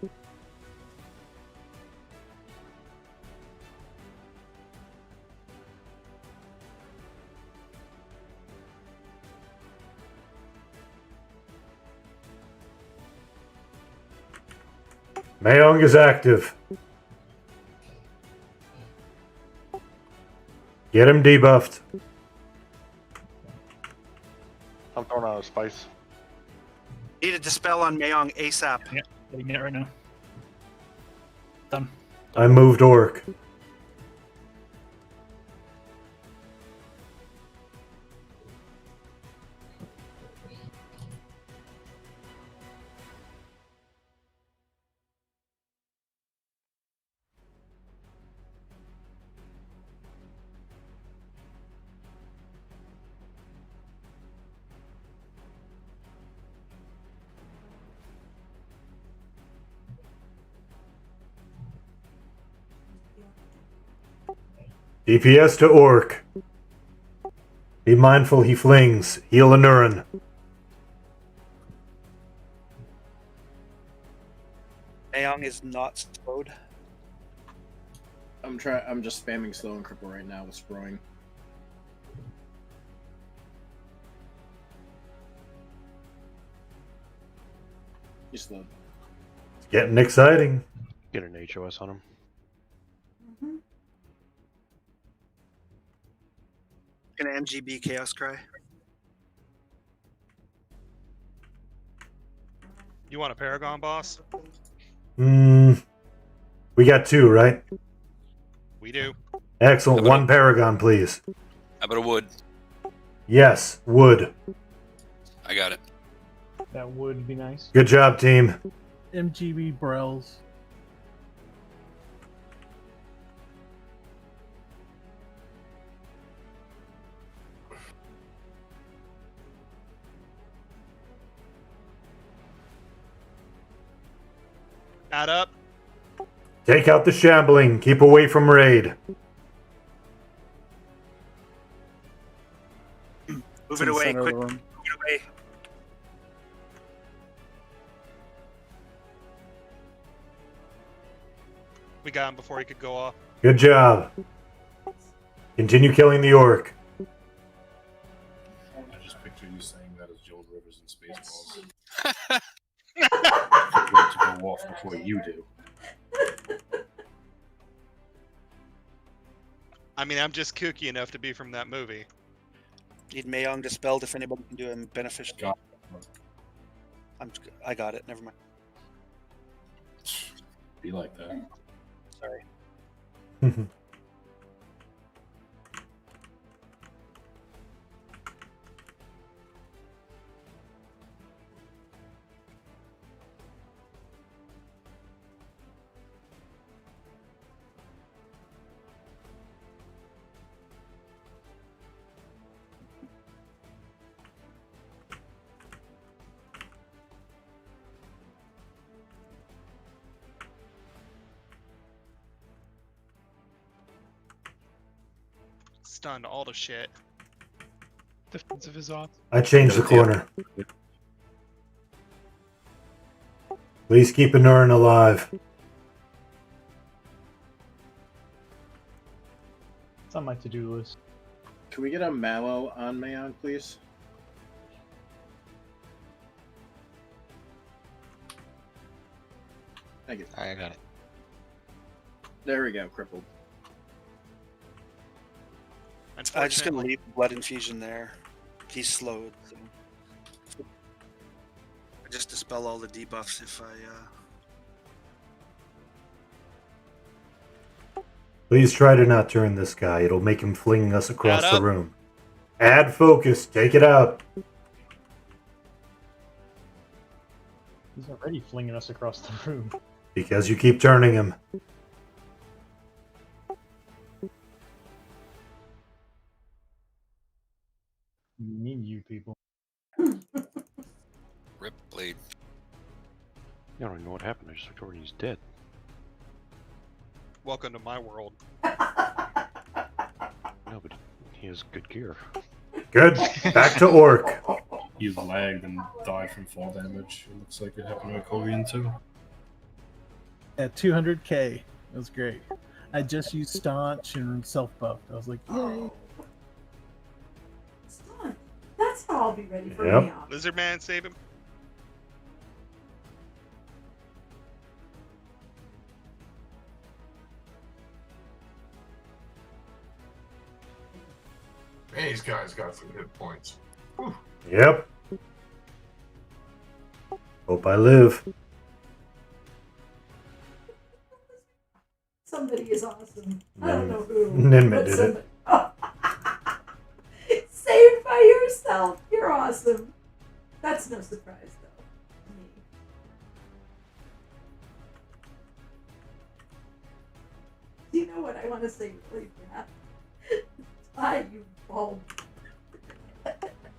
Mayong is active. Get him debuffed. I'm throwing out a spice. Need a dispel on Mayong ASAP. Yeah, getting it right now. Done. I moved Orc. DPS to Orc. Be mindful he flings. Heal a Nurin. Mayong is not slowed. I'm just spamming slow and cripple right now with sprowing. He's slowed. It's getting exciting. Get an HOS on him. An MGB Chaos Cry. You want a Paragon boss? We got 2, right? We do. Excellent. 1 Paragon, please. How about a wood? Yes, wood. I got it. That would be nice. Good job, team. MGB Brells. Add up. Take out the shambling. Keep away from raid. Move it away, quick. Move it away. We got him before he could go off. Good job. Continue killing the Orc. I just picture you saying that as Joel Rivers in Spaceballs. I'm going to go off before you do. I mean, I'm just kooky enough to be from that movie. Need Mayong dispelled if anybody can do him beneficial. I got it. Never mind. Be like that. Sorry. stunned all to shit. Defensive is off. I changed the corner. Please keep Anurin alive. It's on my to-do list. Can we get a Mallow on Mayon, please? Thank you. I got it. There we go, crippled. I'm just gonna leave blood infusion there. He's slowed. So. I just dispel all the debuffs if I. Please try to not turn this guy. It'll make him fling us across Add the up. room. Add focus. Take it out. He's already flinging us across the room. Because you keep turning him. You mean you people. Rip blade. I don't even know what happened. I just looked over and he's dead. Welcome to my world. No, but he has good gear. Good. Back to Orc. He lagged and died from fall damage. It looks like it happened to Korean too. At 200k, it was great. I just used staunch and self-buffed. I was like, yay! That's how I'll be ready for Yep. Neon. Lizard man, save him. Man, these guys got some hit points. Whew. Yep. Hope I live. Somebody is awesome. I don't know who. Ninma but did somebody. Saved by yourself. You're awesome. That's no surprise, though. to me. Do you know what I want to say really bad? Die, you bulb.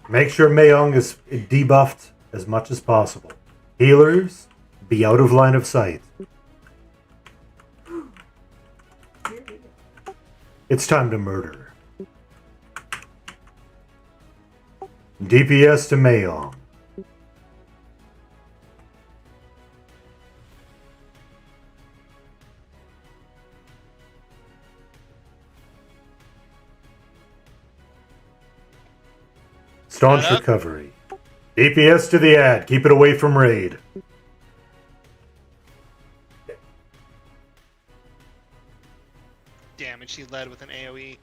Make sure Mayong is debuffed as much as possible. Healers, be out of line of sight. It's time to murder. DPS to Mayong. Staunch recovery. DPS to the ad. Keep it away from raid. Damn, and she led with an AoE.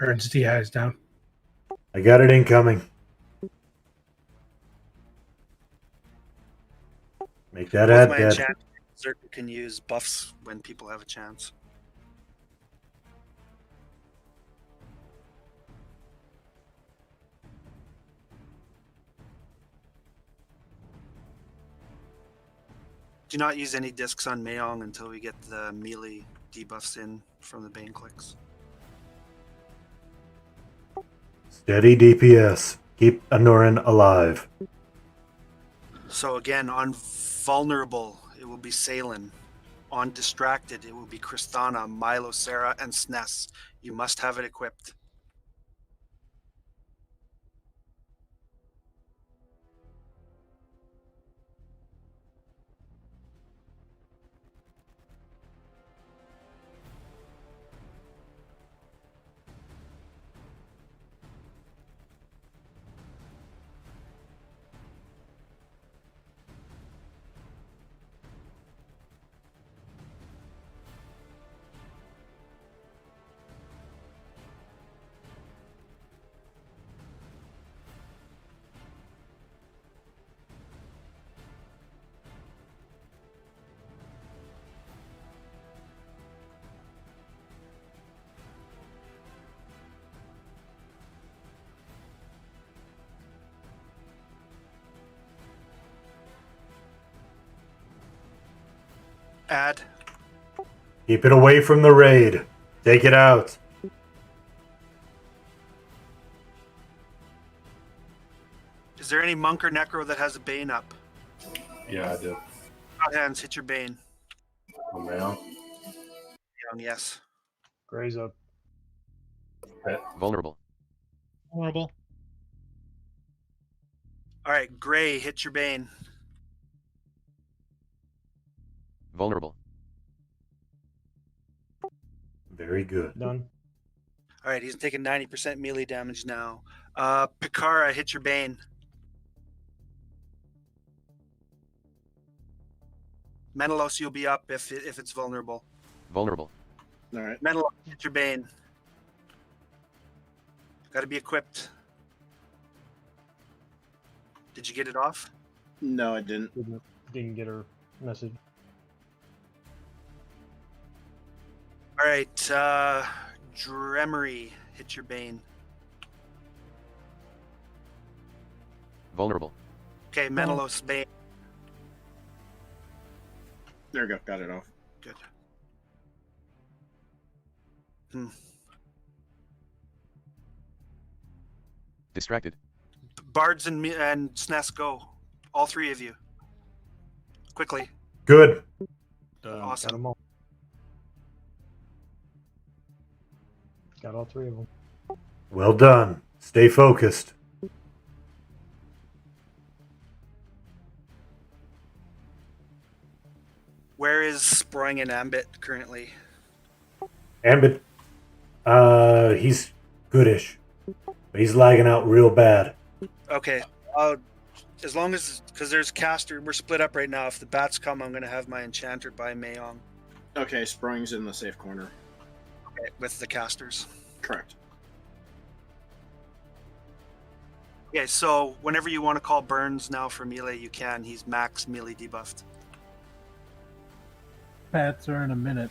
Ern's DI is down. I got it incoming. Make that Both ad my dead. enchantments can use buffs when people have a chance. Do not use any discs on Mayong until we get the melee debuffs in from the Bane clicks. Steady DPS. Keep Anurin alive. So again, on vulnerable, it will be Salen. On distracted, it will be Kristana, Milo, Sarah, and Sness. You must have it equipped. Add. Keep it away from the raid. Take it out. Is there any monk or necro that has a Bane up? Yeah, I do. Hot hands, hit your Bane. Oh, man. Young, yes. Gray's up. Vulnerable. Horrible. All right, Gray, hit your Bane. Vulnerable. Very good. Done. All right, he's taking 90% melee damage now. Pikara, hit your Bane. Menelaus, you'll be up if it's vulnerable. Vulnerable. All right. Menelaus, hit your Bane. Got to be equipped. Did you get it off? No, I didn't. Didn't get her message. All right, Dremery, hit your Bane. Vulnerable. Okay, Menelaus, Bane. There we go. Got it off. Good. Distracted. Bards and Sness, go. All three of you. Quickly. Good. Awesome. Got all three of them. Well done. Stay focused. Where is Sproing and Ambit currently? Ambit, he's goodish. But he's lagging out real bad. Okay. As long as, because there's caster, we're split up right now. If the bats come, I'm going to have my enchanter by Mayong. Okay, Sproing's in the safe corner. Okay, with the casters. Correct. Okay, so whenever you want to call Burns now for melee, you can. He's max melee debuffed. Bats are in a minute.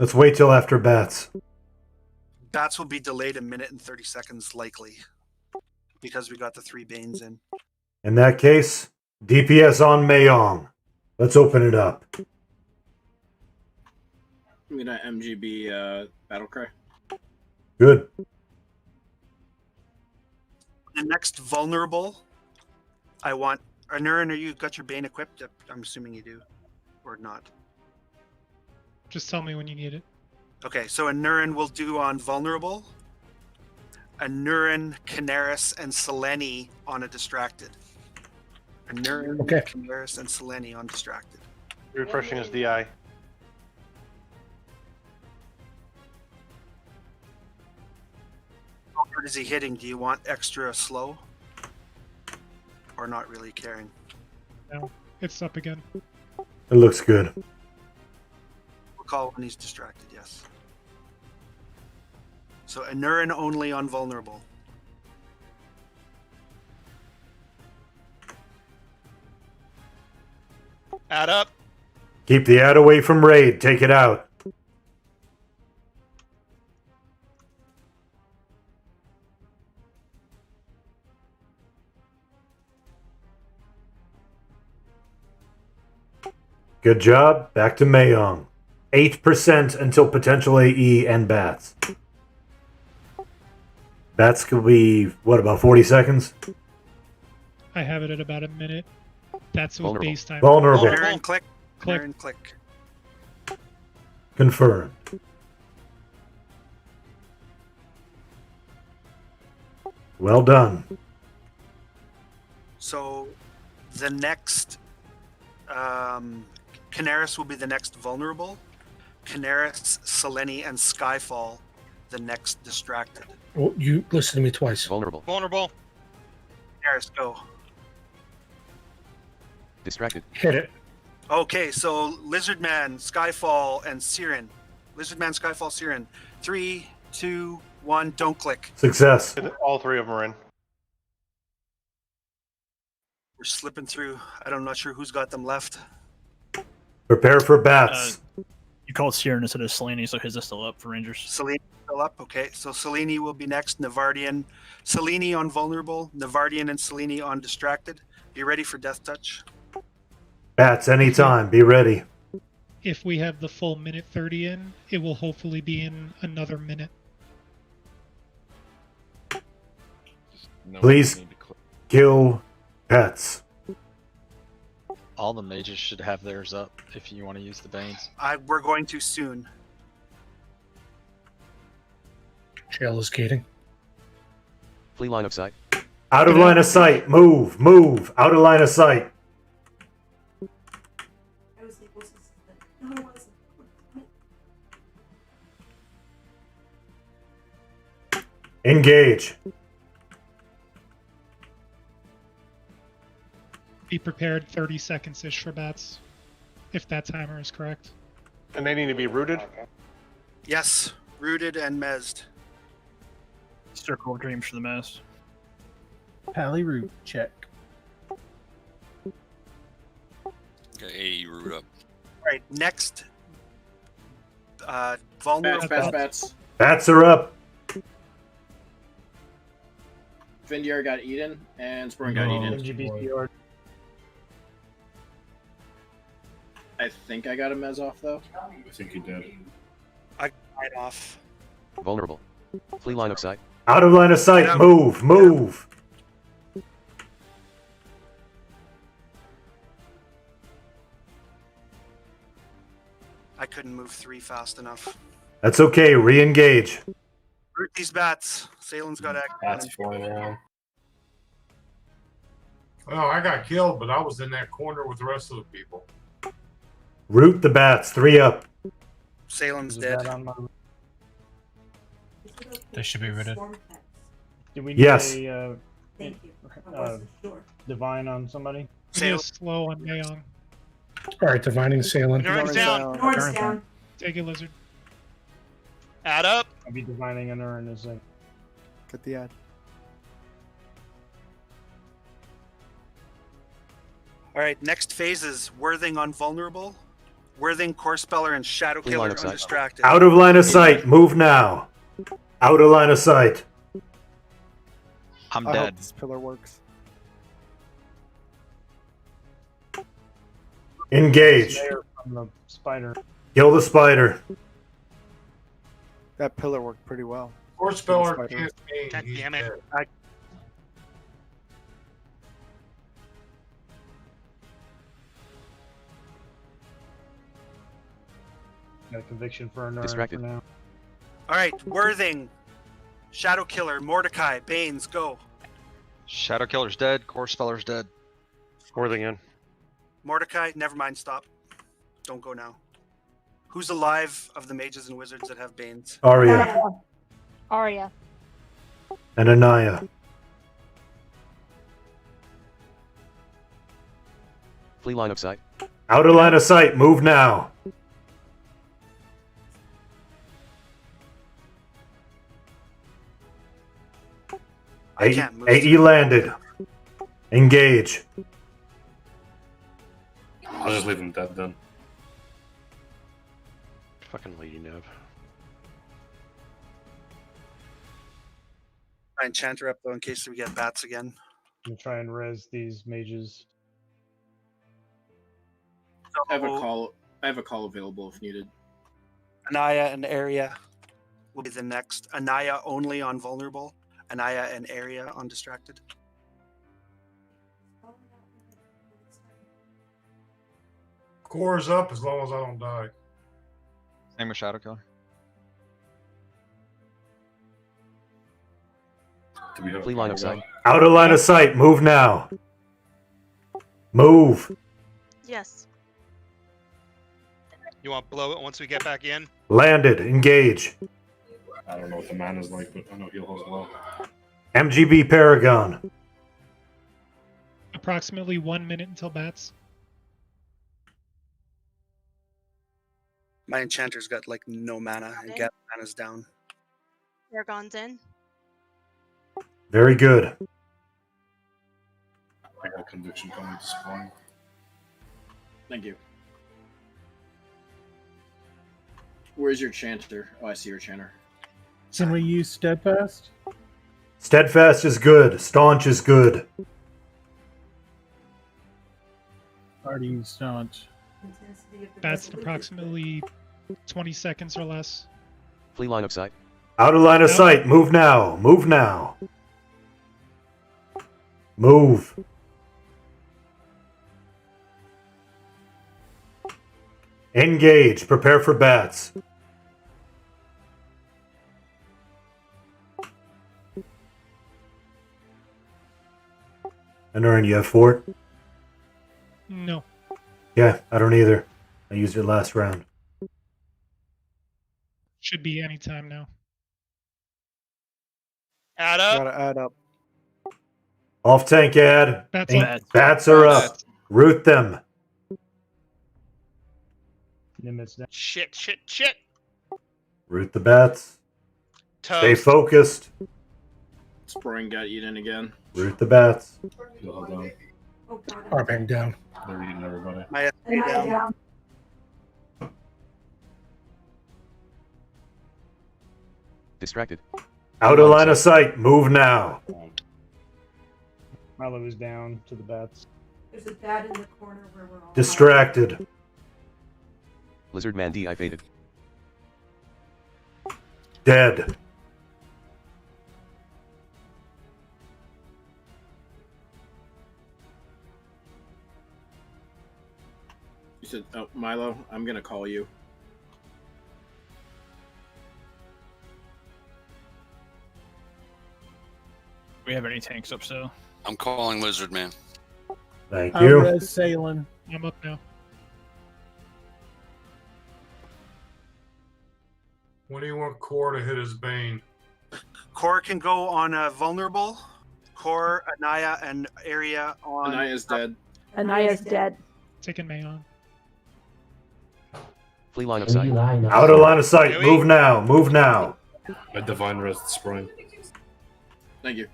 Let's wait till after bats. Bats will be delayed a minute and 30 seconds likely because we got the 3 Banes in. In that case, DPS on Mayong. Let's open it up. I'm gonna MGB Battlecry. Good. The next vulnerable, I want... Nurin, are you got your Bane equipped? I'm assuming you do. Or not. Just tell me when you need it. Okay, so a Nurin will do on vulnerable. A Nurin, Canaris, and Selene on a distracted. A Nurin, Okay. Canaris, and Selene on distracted. Refreshing his DI. How hard is he hitting? Do you want extra slow? Or not really caring? No, it's up again. It looks good. We'll call when he's distracted, yes. So a Nurin only on vulnerable. Add up. Keep the ad away from raid. Take it out. Good job. Back to Mayong. 8% until potential AE and bats. Bats could be, what, about 40 seconds? I have it at about a minute. That's with Vulnerable. base time. Vulnerable. Nurin, click. Click. Nurin, click. Confirmed. Well done. So the next Canaris will be the next vulnerable. Canaris, Selene, and Skyfall the next distracted. Well, you listen to me twice. Vulnerable. Vulnerable. Canaris, go. Distracted. Hit it. Okay, so Lizardman, Skyfall, and Siren. Lizardman, Skyfall, Siren. 3, 2, 1, don't click. Success. All 3 of them are in. We're slipping through. I'm not sure who's got them left. Prepare for bats. You called Siren instead of Selene, so his is still up for Rangers. Selene still up. Okay, so Selene will be next. Navardian. Selene on vulnerable. Navardian and Selene on distracted. Be ready for death touch. Bats anytime. Be ready. If we have the full minute 30 in, it will hopefully be in another minute. No, Please kill pets. All the mages should have theirs up if you want to use the Banes. We're going to soon. Shell is gating. Flee line of sight. Out of line of sight. Move. Move. Out of line of sight. I was like, what's this? No, I wasn't. Engage. Be prepared 30 seconds-ish for bats, if that timer is correct. And they need to be rooted? Yes, rooted and mezzed. Circle of Dreams for the mess. Pally root check. Okay, root up. Right, next. Vulnerable. Bats. Bats are up. Vindier got Eden, and Sporn got Eden. MGB I think I got a Mez off, though. I think you did. I got it off. Vulnerable. Flee line of sight. Out of line of sight. Move. Move. I couldn't move 3 fast enough. That's okay. Re-engage. Root these bats. Salen's got Bats flying around. Well, I got killed, but I was in that corner with the rest of the people. Root the bats. 3 up. Salen's dead. They should be rooted. Do we Yes. need a Thank you. I wasn't sure. divine on somebody? Real slow on Mayong. All right, divining Salem. Norn's down. Norn's down. Take it, Lizard. Add up. I'll be divining an urn as a. Get the ad. All right, next phases. Worthing on vulnerable. Worthing, Core Speller, and Shadow Flee Killer line of sight. undistracted. Out of line of sight. Move now. Out of line of sight. I'm I dead. hope this pillar works. Engage. Snare from the spider. Kill the spider. That pillar worked pretty well. Core Speller Spider. can't aim. God He's damn it. dead. Got a conviction for an urn Distracted. for now. All right, Worthing, Shadow Killer, Mordecai, Banes, go. Shadow Killer's dead. Core Speller's dead. Worthing in. Mordecai, never mind, stop. Don't go now. Who's alive of the mages and wizards that have Banes? Arya Arya. and Anaya. Flee line of sight. Out of line of sight. Move now. I can't move. AE landed. Engage. I'll just leave him dead then. Fucking Lady Nev. Try and chant her up though in case we get bats again. I'm gonna try and res these mages. I have a call. I have a call available if needed. Anaya and Area will be the next. Anaya only on vulnerable. Anaya and Area on distracted. Core's up as long as I don't die. Same with Shadow Killer. Do we have Flee line of sight. Out of line of sight. Move now. Move. Yes. You want to blow it once we get back in? Landed. Engage. I don't know what the man is like, but I know he'll hold well. MGB Paragon. Approximately 1 minute until bats. My enchanter's got like no mana and get mana's down. Paragon's in. Very good. I got conviction coming to spawn. Thank you. Where's your chanter? Oh, I see your chanter. Can we use steadfast? Steadfast is good. Staunch is good. Already used staunch. Bats approximately 20 seconds or less. Flee line of sight. Out of line of sight. Move now. Move now. Move. Engage. Prepare for bats. Anurin, you have fort? No. Yeah, I don't either. I used it last round. Should be any time now. Add up. Gotta add up. Off tank ad. Bats Ain't- up. Bats are up. Root them. Nimitz down. Shit. Root the bats. Stay Toast. focused. Sproing got eaten again. Root the bats. Heal down. Oh god. Harping down. They're eating everybody. My And SP I down. down. Distracted. Out of line of sight. Move now. Milo is down to the bats. There's a bat in the corner where we're all Distracted. Lizard man DI faded. Dead. You said, oh, Milo, I'm gonna call you. We have any tanks up, so. I'm calling Lizard Man. Thank I'm you. res sailing. I'm up now. When do you want Core to hit his Bane? Core can go on a vulnerable. Core, Anaya, and Area on. Anaya's dead. Anaya's dead. Taking May on. Flee line of sight. Out of line of sight. Move now. Move now. I divine res the spring. Thank you.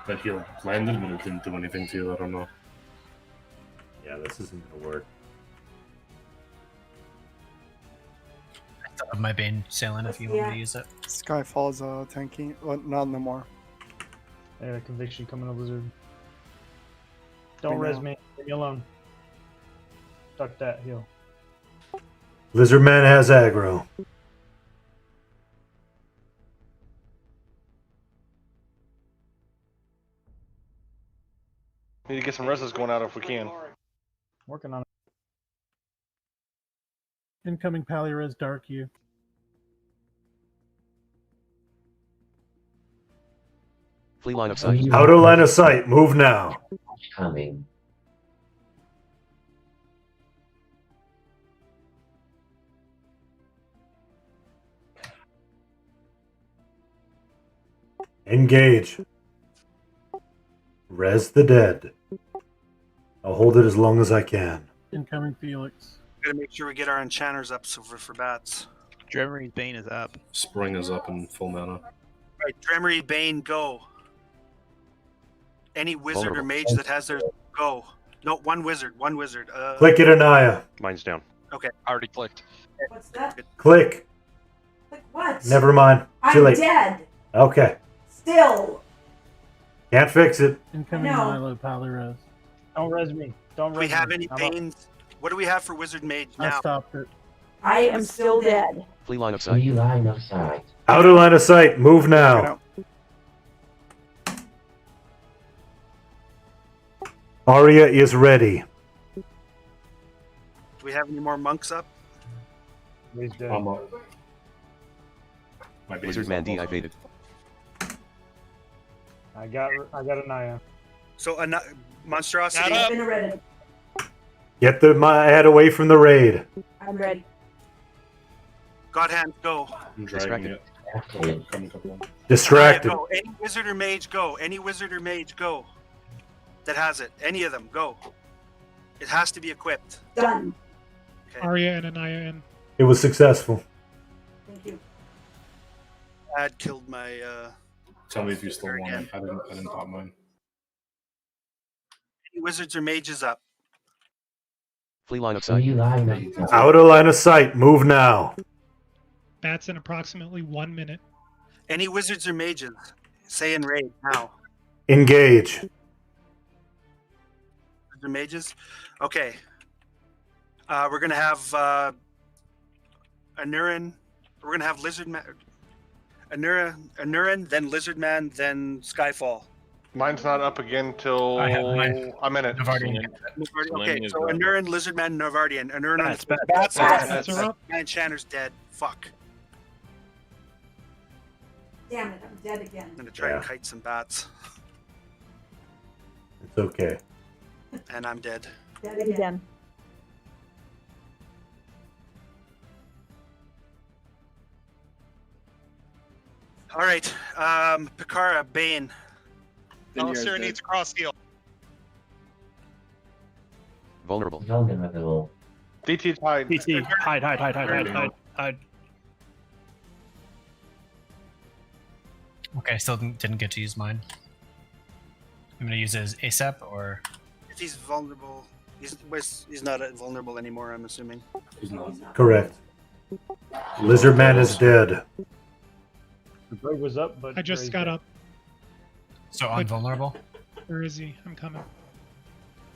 That heal landed, but it didn't do anything to you. I don't know. Yeah, this isn't gonna work. I still have my Bane sailing if you want me to use it. Skyfall's tanky. Well, not no more. I got a conviction coming to Lizard. Don't Right res now. me. Leave me alone. Duck that heal. Lizard man has aggro. Need to get some reses going out if we can. Working on it. Incoming Pally res dark you. Flee line of sight. Out of line of sight. Move now. Coming. Engage. Res the dead. I'll hold it as long as I can. Incoming Felix. Gotta make sure we get our enchanters up so for bats. Dremery's Bane is up. Spring is up in full mana. Right, Dremery, Bane, go. Any wizard or Vulnerable. mage that has their go. No, one wizard. Click it, Anaya. Mine's down. Okay. Already clicked. What's that? Click. Like what? Never mind. Too I'm late. dead. Okay. Still. Can't fix it. Incoming No. Milo Pally res. Don't res me. Don't Do res we have me. any I'm up. Banes? What do we have for wizard mage I now? stopped it. I am still dead. Flee line of sight. Free line of sight. Out of line of sight. Move now. Arya is ready. Do we have any more monks up? He's dead. I'm up. My Lizard man DI faded. I got Anaya. So, monstrosity. I've been ready. Get the ad away from the raid. I'm ready. God hand, go. I'm dragging it. Coming up one. Distracted. Go. Any wizard or mage, go. Any wizard or mage, go. That has it. Any of them, go. It has to be equipped. Done. Arya and Anaya in. It was successful. Thank you. Ad killed my. Tell me if you still want it. I didn't pop mine. Any wizards or mages up? Flee line of sight. Free line of sight. Out of line of sight. Move now. Bats in approximately 1 minute. Any wizards or mages? Say in raid now. Engage. Wizards or mages? Okay. We're gonna have Anurin. We're gonna have Lizard Man. Anurin, then Lizard Man, then Skyfall. Mine's not up again till I have mine. I'm in it. Navardian. Okay, so Anurin, Lizardman, Navardian. Anurin on Bats, the bats, Bats are up. Man, Shanner's dead. Fuck. Damn it, I'm dead again. I'm gonna try and Yeah. kite some bats. It's okay. And I'm dead. Dead again. All right, Picard, Bane. Alistair needs cross heal. Vulnerable. Vulnerable. DT's hide. DT, hide. Okay, still didn't get to use mine. I'm gonna use it as ASAP or. If he's vulnerable, he's not vulnerable anymore. I'm assuming. He's not. Correct. Lizardman is dead. The bird was up, but I just got up. So unvulnerable. Where is he? I'm coming.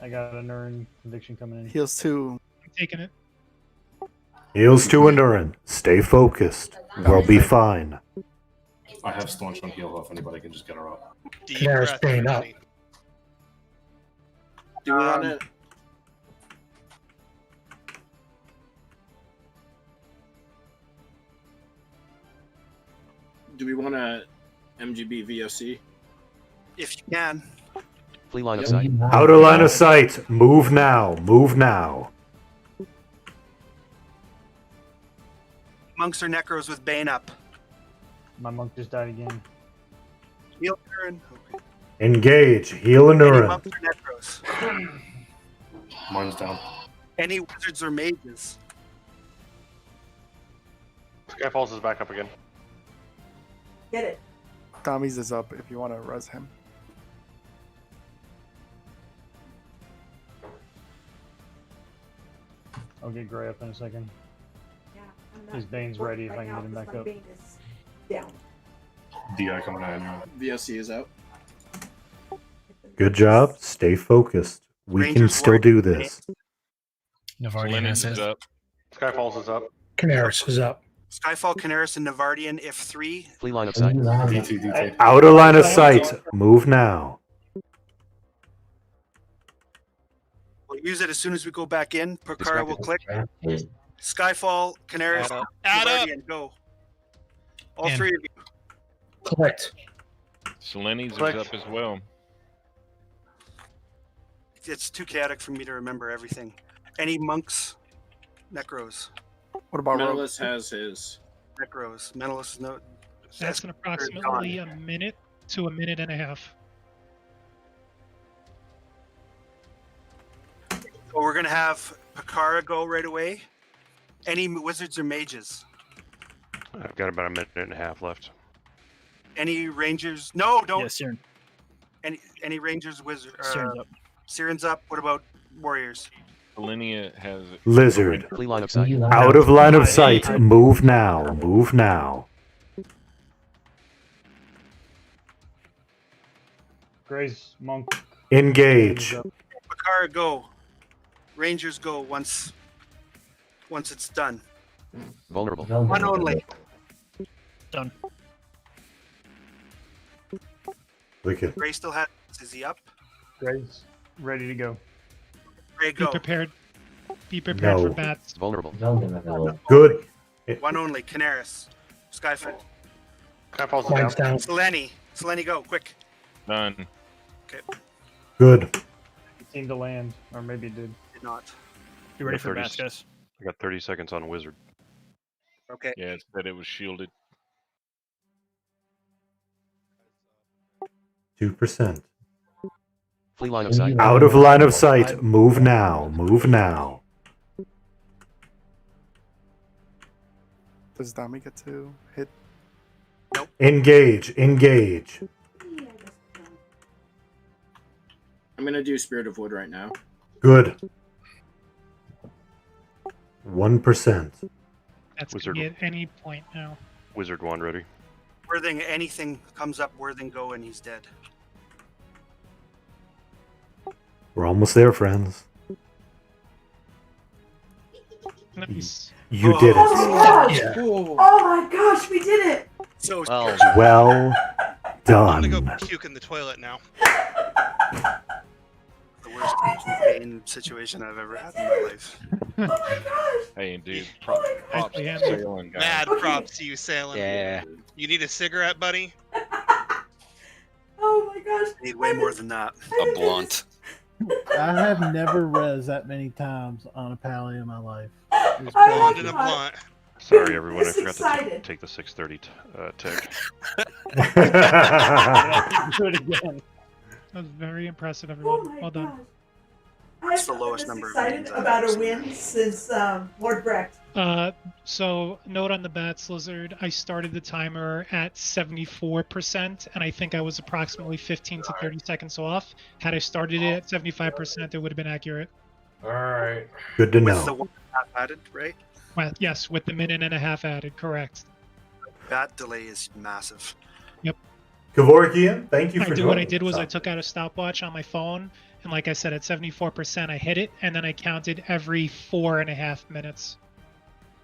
I got a Nurin conviction coming in. Heals 2. I'm taking it. Heals to Anurin. Stay focused. We'll be fine. I have staunch on heal if anybody can just get her up. Deep Canaris breath, Bane up. everybody. Do we want to? Do we want to MGB VOC? If you can. Flee line of sight. Out of line of sight. Move now. Move now. Monks or Necros with Bane up. My monk just died again. Heal Anurin. Okay. Engage. Heal Any Anurin. monks or Necros? Mine's down. Any wizards or mages? Skyfalls is back up again. Get it. Tommy's is up if you want to res him. I'll get Gray up in a second. Yeah, I'm not His Bane's working ready if I can now get him 'cause back my up. Bane is down. DI coming out anyway. VOC is out. Good job. Stay focused. We can Rangers still Ward. do this. Navardian Is is it. up. Skyfalls is up. Canaris is up. Skyfall, Canaris, and Navardian. If 3. Flee line of sight. DT, DT. Out of line of sight. Move now. We'll use it as soon as we go back in. Picard will click. Distracted. Skyfall, Canaris, Add up. Navardian, go. All In. 3 of you. Clicked. Seleni's Click. up as well. It's too chaotic for me to remember everything. Any monks? Necros. What about Rogue? Mentalist has his. Necros. Mentalist is no. That's an approximately a minute to a minute and a half. So we're gonna have Picard go right away. Any wizards or mages? I've got about a minute and a half left. Any rangers? No, don't. Yeah, Siren. Any rangers, wizard? Siren's up. Siren's up. What about warriors? Selenia has Lizard. Flee line of sight. Out of line of sight. Move now. Move now. Gray's monk. Engage. Picard, go. Rangers, go once it's done. Vulnerable. One only. Done. Look at. Gray still has. Is he up? Gray's ready to go. Gray, Be go. prepared. Be prepared for No. bats. Vulnerable. Vulnerable. Good. One only. Canaris. Skyfall. Skyfalls Mine's down. Seleni, go quick. None. Okay. Good. He seemed to land, or maybe it did. Did not. You ready Yeah, for 30 bats, guys? I got 30 seconds on Wizard. Okay. Yeah, it said it was shielded. 2%. Flee line of sight. Out of line of sight. Move now. Move now. Does Dami get to hit? Engage. Engage. I'm gonna do Spirit of Wood right now. Good. 1%. That's Wizard. can be at any point now. Wizard wand ready. Worthing, anything comes up, Worthing, go, and he's dead. We're almost there, friends. Nice. You did Oh it. my gosh! Yeah. Oh my gosh, we did it! So Well, Well Done. I'm gonna go puke in the toilet now. The worst pain situation I've ever had in my life. Oh my gosh! Hey, dude, Oh my props gosh! to Sailing guy. Mad Okay. props to you, Salem. Yeah. You need a cigarette, buddy? Oh my gosh! Need way more than that. A blunt. I have never res that many times on a pally in my life. It was Blonde crazy. and a blunt. Sorry, everyone. I Just forgot to excited. take the 630 tick. Do it again. That was very impressive, Oh everyone. my Well done. gosh! That's the I'm lowest as number of excited games I've about ever a seen. win since Lord Brecht. So note on the bats, Lizard. I started the timer at 74%, and I think I was approximately 15 to 30 seconds off. Had I started it at 75%, it would have been accurate. All right. Good to With the know. 1.5 added, right? Well, yes, with the minute and a half added, correct. That delay is massive. Yep. Kevorkian, thank you for What I joining did us was I on took out a stopwatch on my phone, and like I said, at 74%, I hit it, and then I counted every 4.5 minutes.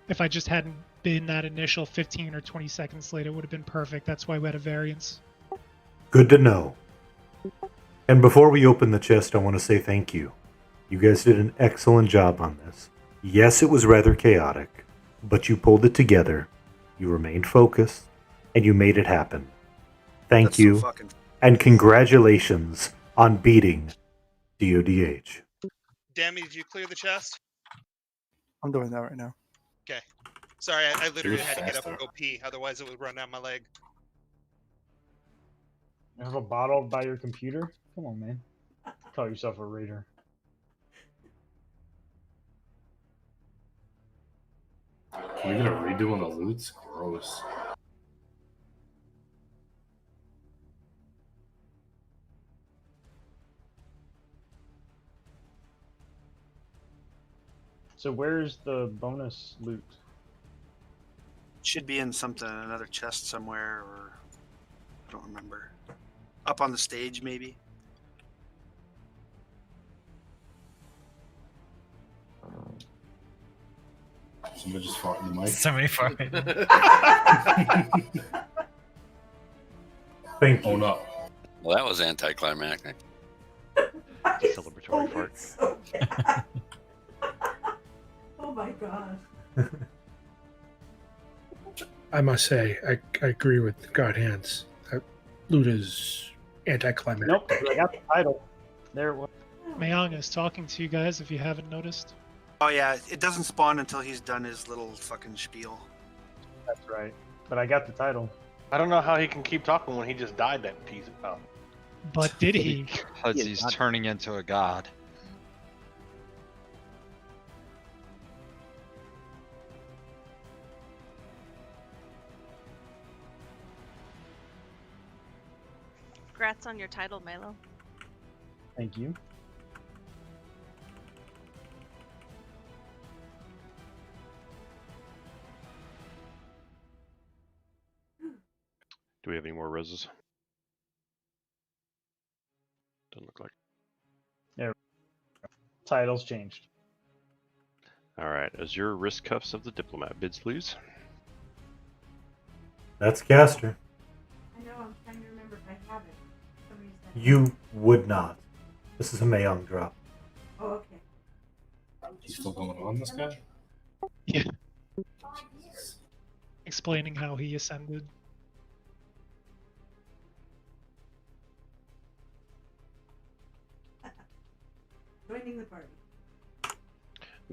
If I just hadn't been that initial 15 or 20 seconds late, it would have been perfect. That's why we had a variance. Good to know. And before we open the chest, I want to say thank you. You guys did an excellent job on this. Yes, it was rather chaotic, but you pulled it together, you remained focused, and you made it happen. Thank That's so you, fucking- and congratulations on beating DODH. Dammy, did you clear the chest? I'm doing that right now. Okay. Sorry, I literally You're had to get up and faster. go pee, otherwise it would run down my leg. You have a bottle by your computer? Come on, man. Call yourself a raider. Can we get a redo on the loots? Gross. So where's the bonus loot? Should be in something, another chest somewhere, or I don't remember. Up on the stage, maybe. Somebody just fought in the mic. Somebody farted. Thank Oh you. no. Well, that was anticlimactic. Celebratory fart. So bad. Oh my gosh. I must say, I agree with God Hands. That loot is anticlimactic. Nope, I got the title. There it was. Mayong is talking to you guys if you haven't noticed. Oh yeah, it doesn't spawn until he's done his little fucking spiel. That's right. But I got the title. I don't know how he can keep talking when he just died that piece of oh. But did he? Because he's turning into a god. Congrats on your title, Milo. Thank you. Do we have any more reses? Doesn't look like. There. Title's changed. All right. Azure wrist cuffs of the diplomat bids lose. That's Caster. I know, I'm trying to remember if I have it. Somebody said. You would not. This is a Mayong drop. Oh, okay. He's still going on, this guy? Yeah. Explaining how he ascended. Joining the party.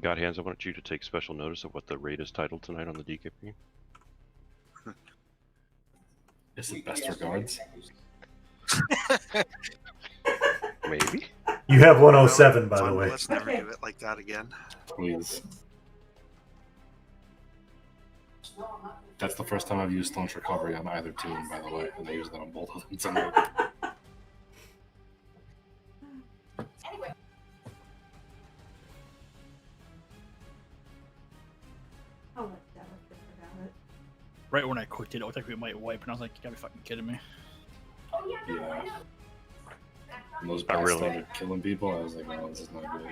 God hands, I want you to take special notice of what the raid is titled tonight on the DKP. Is it best regards? Maybe. You have 107, by the Fun, way. Let's never do it like that again. Please. That's the first time I've used Staunch Recovery on either team, by the way, and I used that on both of them tonight. I'll let Dallas think about it. Right when I quit it looked like we might wipe, and I was like, you gotta be fucking kidding me. Yeah. When those I bats really- started killing people, I was like, oh, this is not good.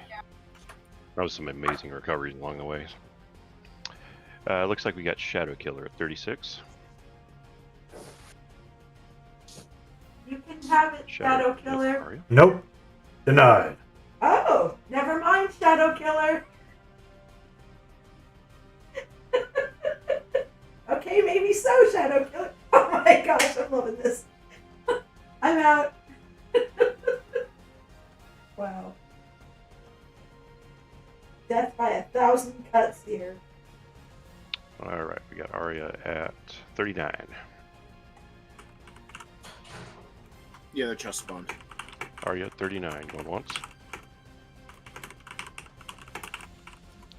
That was some amazing recoveries along the way. Looks like we got Shadow Killer at 36. have it, Shadow Killer. Aria. Nope. Denied. Oh, never mind, Shadow Killer. Okay, maybe so, Shadow Killer. Oh my gosh, I'm loving this. I'm out. Wow. Death by 1,000 cuts here. All right, we got Aria at 39. Yeah, they're chest spawned. Aria at 39, going once.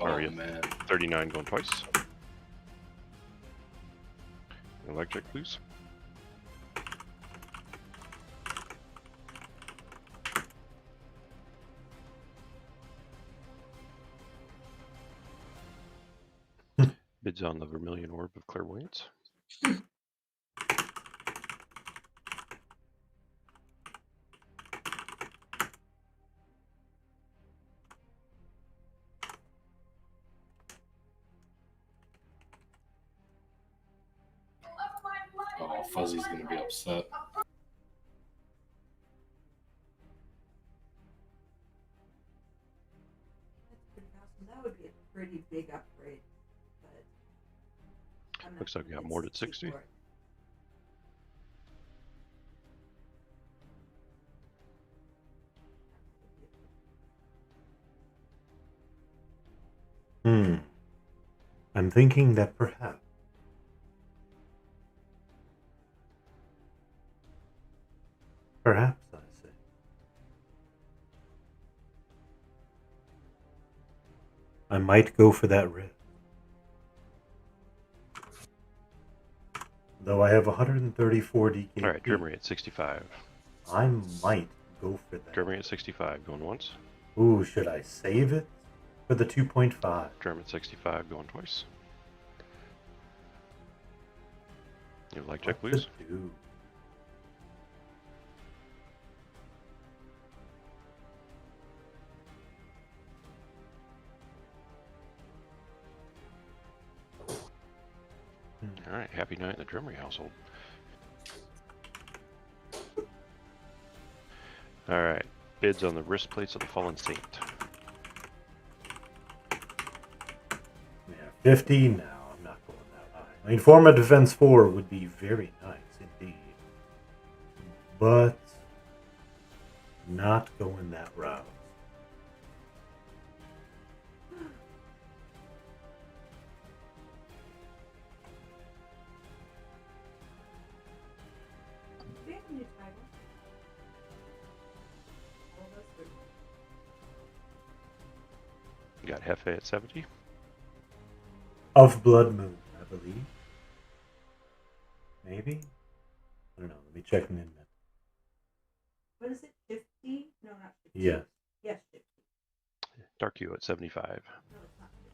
Aria man. 39, going twice. Electric, please. Bids on the Vermilion Orb of Clairvoyance. Oh, Fuzzy's gonna be upset. That would be a pretty big upgrade. But I'm not Looks like we got more at 60. I'm thinking that perhaps I say. I might go for that risk. Though I have 134 DK. Alright, Germany at 65. I might go for that. Germany at 65, going once. Ooh, should I save it for the 2.5? German at 65, going twice. You like check, please? Alright, happy night in the Dremery household. Alright, bids on the wrist plates of the Fallen Saint. Yeah, 50? No, I'm not going that high. I mean, Forma Defense 4 would be very nice indeed. But not going that route. You got Hefe at 70. Of Blood Moon, I believe. Maybe? I don't know. Let me check in a minute. What is it? 50? No, not 50. Yes. Yes, 50. Dark Hue at 75. No, it's not 50.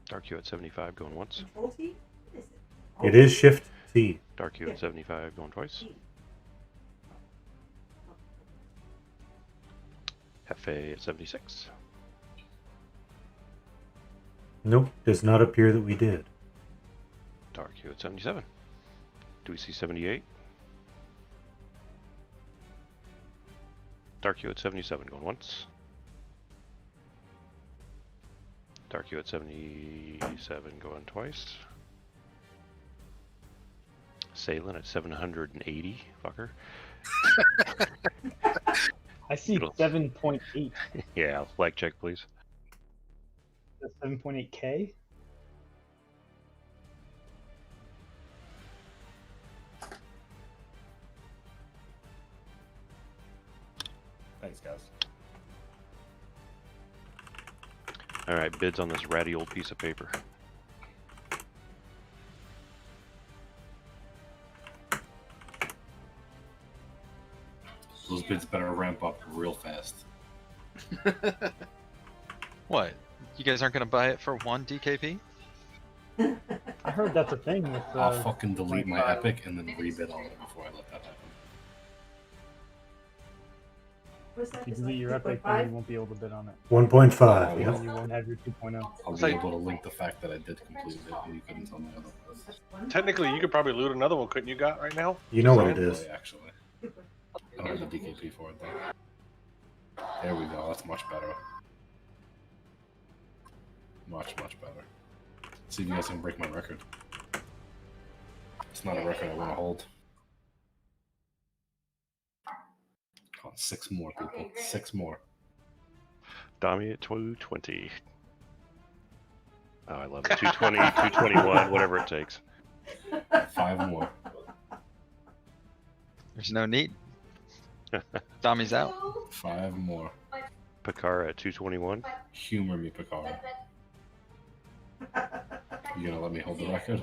Dark Hue at 75, going once. Control T? What is it? It is Shift T. Dark Hue at 75, going twice. Hefe at 76. Nope, does not appear that we did. Dark Hue at 77. Do we see 78? Dark Hue at 77, going once. Dark Hue at 77, going twice. Sailing at 780, fucker. I see 7.8. Yeah, flag check, please. 7.8K? Thanks, guys. Alright, bids on this ratty old piece of paper. Those bids better ramp up real fast. What? You guys aren't going to buy it for 1 DKP? I heard that's a thing with. I'll fucking delete my epic and then rebid all of it before I let that happen. What's that? If you It's delete like your Epic, then 2.5? you won't be able to bid on it. 1.5. Oh, And Yep. then you won't have your 2.0. I'll be able to link the fact that I did complete it, and you couldn't tell me otherwise. Technically, you could probably loot another one, couldn't you? Got right now. You know what Just it saying. is. Actually, I don't have the DKP for it though. There we go. That's much better. Much better. See if you guys can break my record. It's not a record I want to hold. Come on, 6 more people. 6 more. Dami at 220. Oh, I love it. 220, 221, whatever it takes. 5 more. There's no need. Tommy's out. 5 more. Picard at 221. Humor me, Picard. You gonna let me hold the record?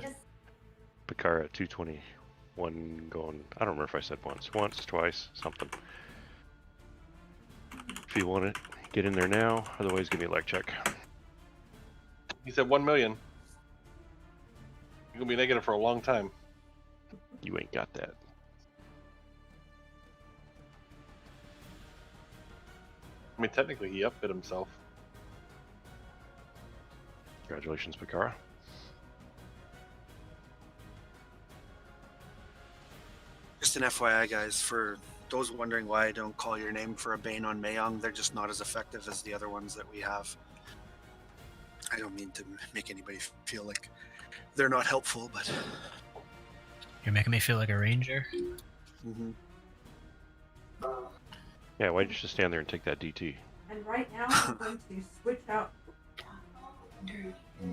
Picard at 221 going. I don't remember if I said once, twice, something. If you want it, get in there now. Otherwise, give me a leg check. He said 1 million. You're gonna be negative for a long time. You ain't got that. I mean, technically, he upbid himself. Congratulations, Picard. Just an FYI, guys, for those wondering why I don't call your name for a Bane on Mayong, they're just not as effective as the other ones that we have. I don't mean to make anybody feel like they're not helpful, but... You're making me feel like a ranger. Mm-hmm. Yeah, why don't you just stand there and take that DT? And right now, I'm going to switch out.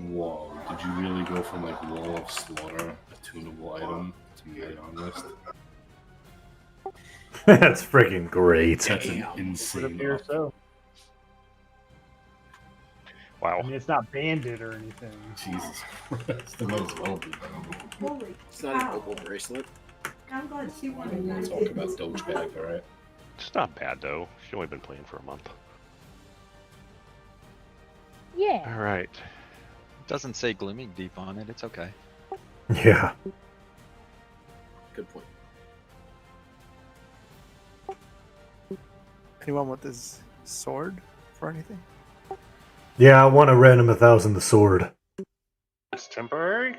Whoa, did you really go from like Wall of Slaughter, a tunable item, to Mayong list? That's freaking great. That's an Would insane appear up. so. Wow. I mean, it's not banded or anything. Jesus Christ, it might as well be. Holy It's not an cow. opal bracelet. I'm glad she wanted that. Talk about Dogebag, alright? It's not bad though. She's only been playing for a month. Yeah. All right. It doesn't say Glooming Deep on it. It's okay. Yeah. Good point. Anyone want this sword for anything? Yeah, I want a random 1,000 the sword. It's temporary. We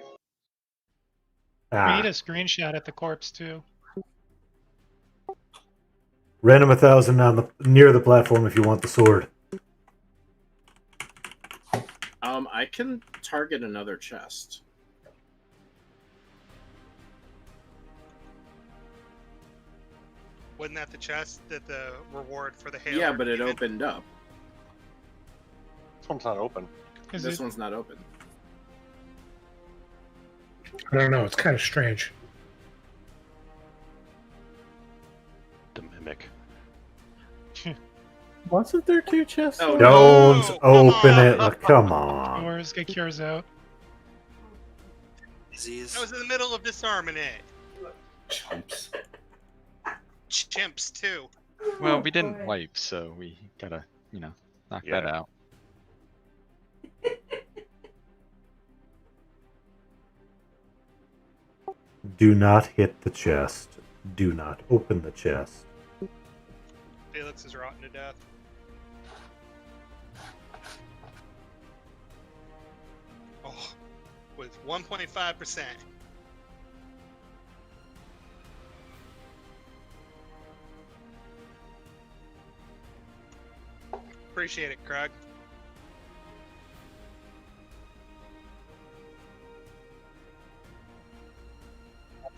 Ah, need a screenshot at the corpse too. random 1,000 on the near the platform if you want the sword. I can target another chest. Wasn't that the chest that the reward for the hail? Yeah, but it opened up. This one's not open. This one's not open. I don't know. It's kind of strange. The mimic. Wasn't there 2 chests? Oh, Don't open it. Like, come on. Cures, get cures out. I was in the middle of disarming it. Chumps. Chimps too. Well, we didn't wipe, so we gotta, knock that out. Do not hit the chest. Do not open the chest. Felix is rotten to death. Oh, with 1.5%. Appreciate it, Krug.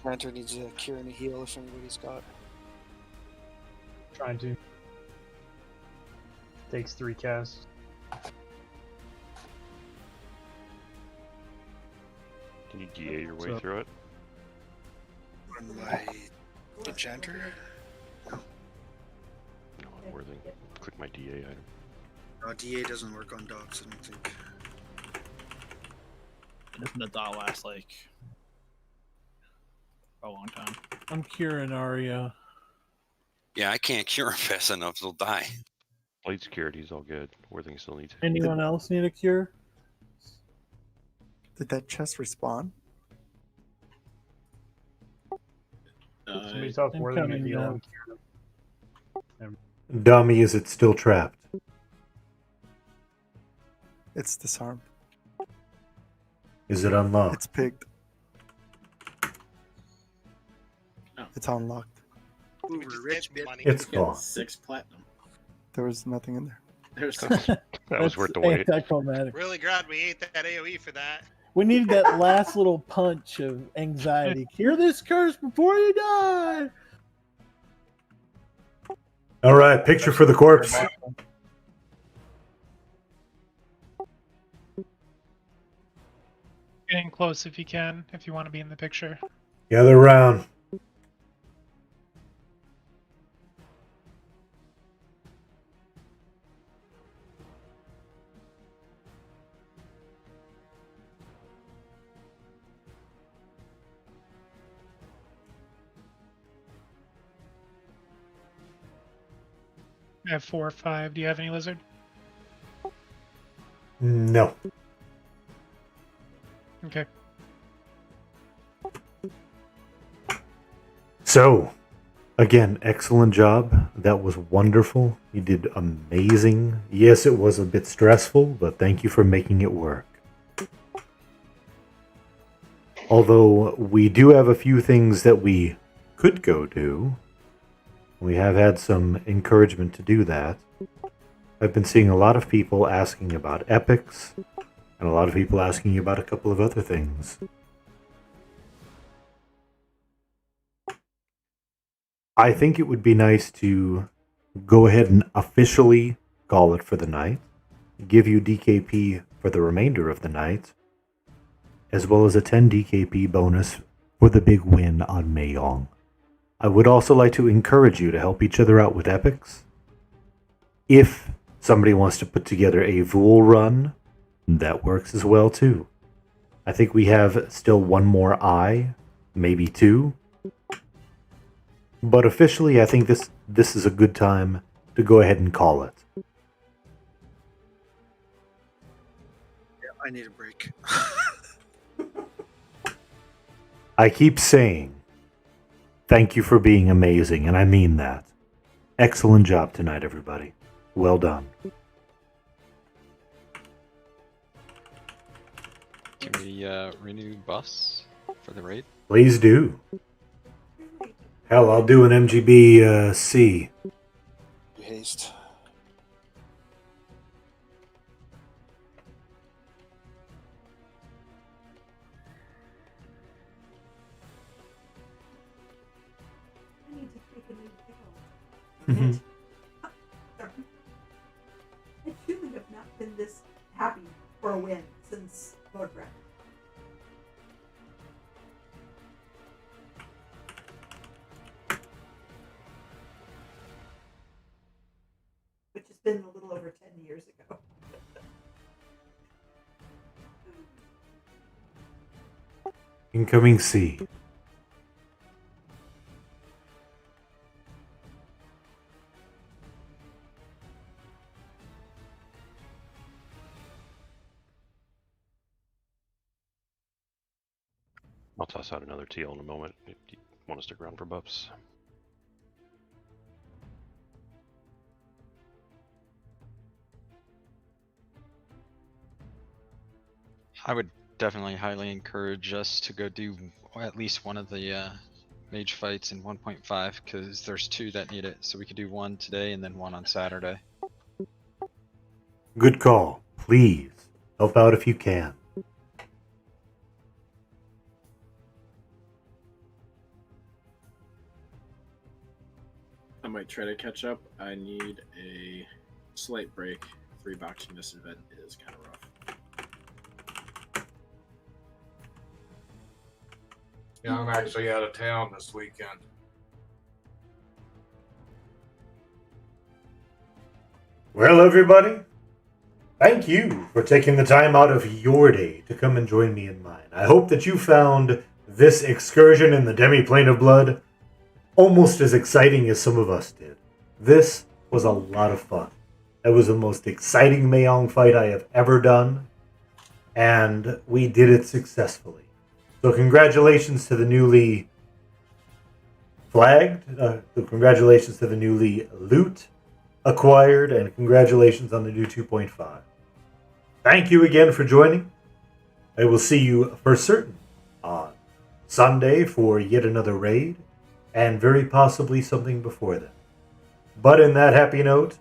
Planter needs a cure and a heal if anybody's got. Trying to. Takes 3 casts. Can you DA your way So- through it? On my enchanter? No, Worthing. Click my DA item. DA doesn't work on dogs, I don't think. Doesn't the dot last like for a long time? I'm curing Arya. Yeah, I can't cure him fast enough. They'll die. Blade secured. He's all good. Worthing still needs. Anyone else need a cure? Did that chest respawn? Somebody talk I'm Worthing to coming heal now. and cure them. Dummy, is it still trapped? It's disarmed. Is it unlocked? It's pigged. It's unlocked. Ooh, we're rich, bitch. It's gone. 6 platinum. There was nothing in there. There's That was worth the wait. Anticlimactic. Really glad we ate that AOE for that. We needed that last little punch of anxiety. Hear this curse before you die. All right, picture for the corpse. Getting close if you can, if you want to be in the picture. Gather round. I have 4 or 5. Do you have any lizard? No. Okay. So, again, excellent job. That was wonderful. You did amazing. Yes, it was a bit stressful, but thank you for making it work. Although we do have a few things that we could go do. We have had some encouragement to do that. I've been seeing a lot of people asking about epics, and a lot of people asking about a couple of other things. I think it would be nice to go ahead and officially call it for the night, give you DKP for the remainder of the night, as well as a 10 DKP bonus for the big win on Mayong. I would also like to encourage you to help each other out with epics. If somebody wants to put together a Vool run, that works as well too. I think we have still one more eye, maybe 2. But officially, I think this is a good time to go ahead and call it. Yeah, I need a break. I keep saying, thank you for being amazing, and I mean that. Excellent job tonight, everybody. Well done. Can we renew buffs for the raid? Please do. Hell, I'll do an MGB C. Haste. I need to take a new pill. Mhm. Sorry. I truly have not been this happy for a win since Lord Red. Which has been a little over 10 years ago. Incoming C. I'll toss out another TL in a moment if you want to stick around for buffs. I would definitely highly encourage us to go do at least one of the mage fights in 1.5 because there's 2 that need it. So we could do 1 today and then 1 on Saturday. Good call. Please, help out if you can. I might try to catch up. I need a slight break. 3 boxing this event is kind of rough. Yeah, I'm actually out of town this weekend. Well, everybody, thank you for taking the time out of your day to come and join me in mine. I hope that you found this excursion in the Demiplane of Blood almost as exciting as some of us did. This was a lot of fun. That was the most exciting Mayong fight I have ever done, and we did it successfully. So congratulations to the newly flagged, congratulations to the newly loot, acquired, and congratulations on the new 2.5. Thank you again for joining. I will see you for certain on Sunday for yet another raid, and very possibly something before then. But in that happy note,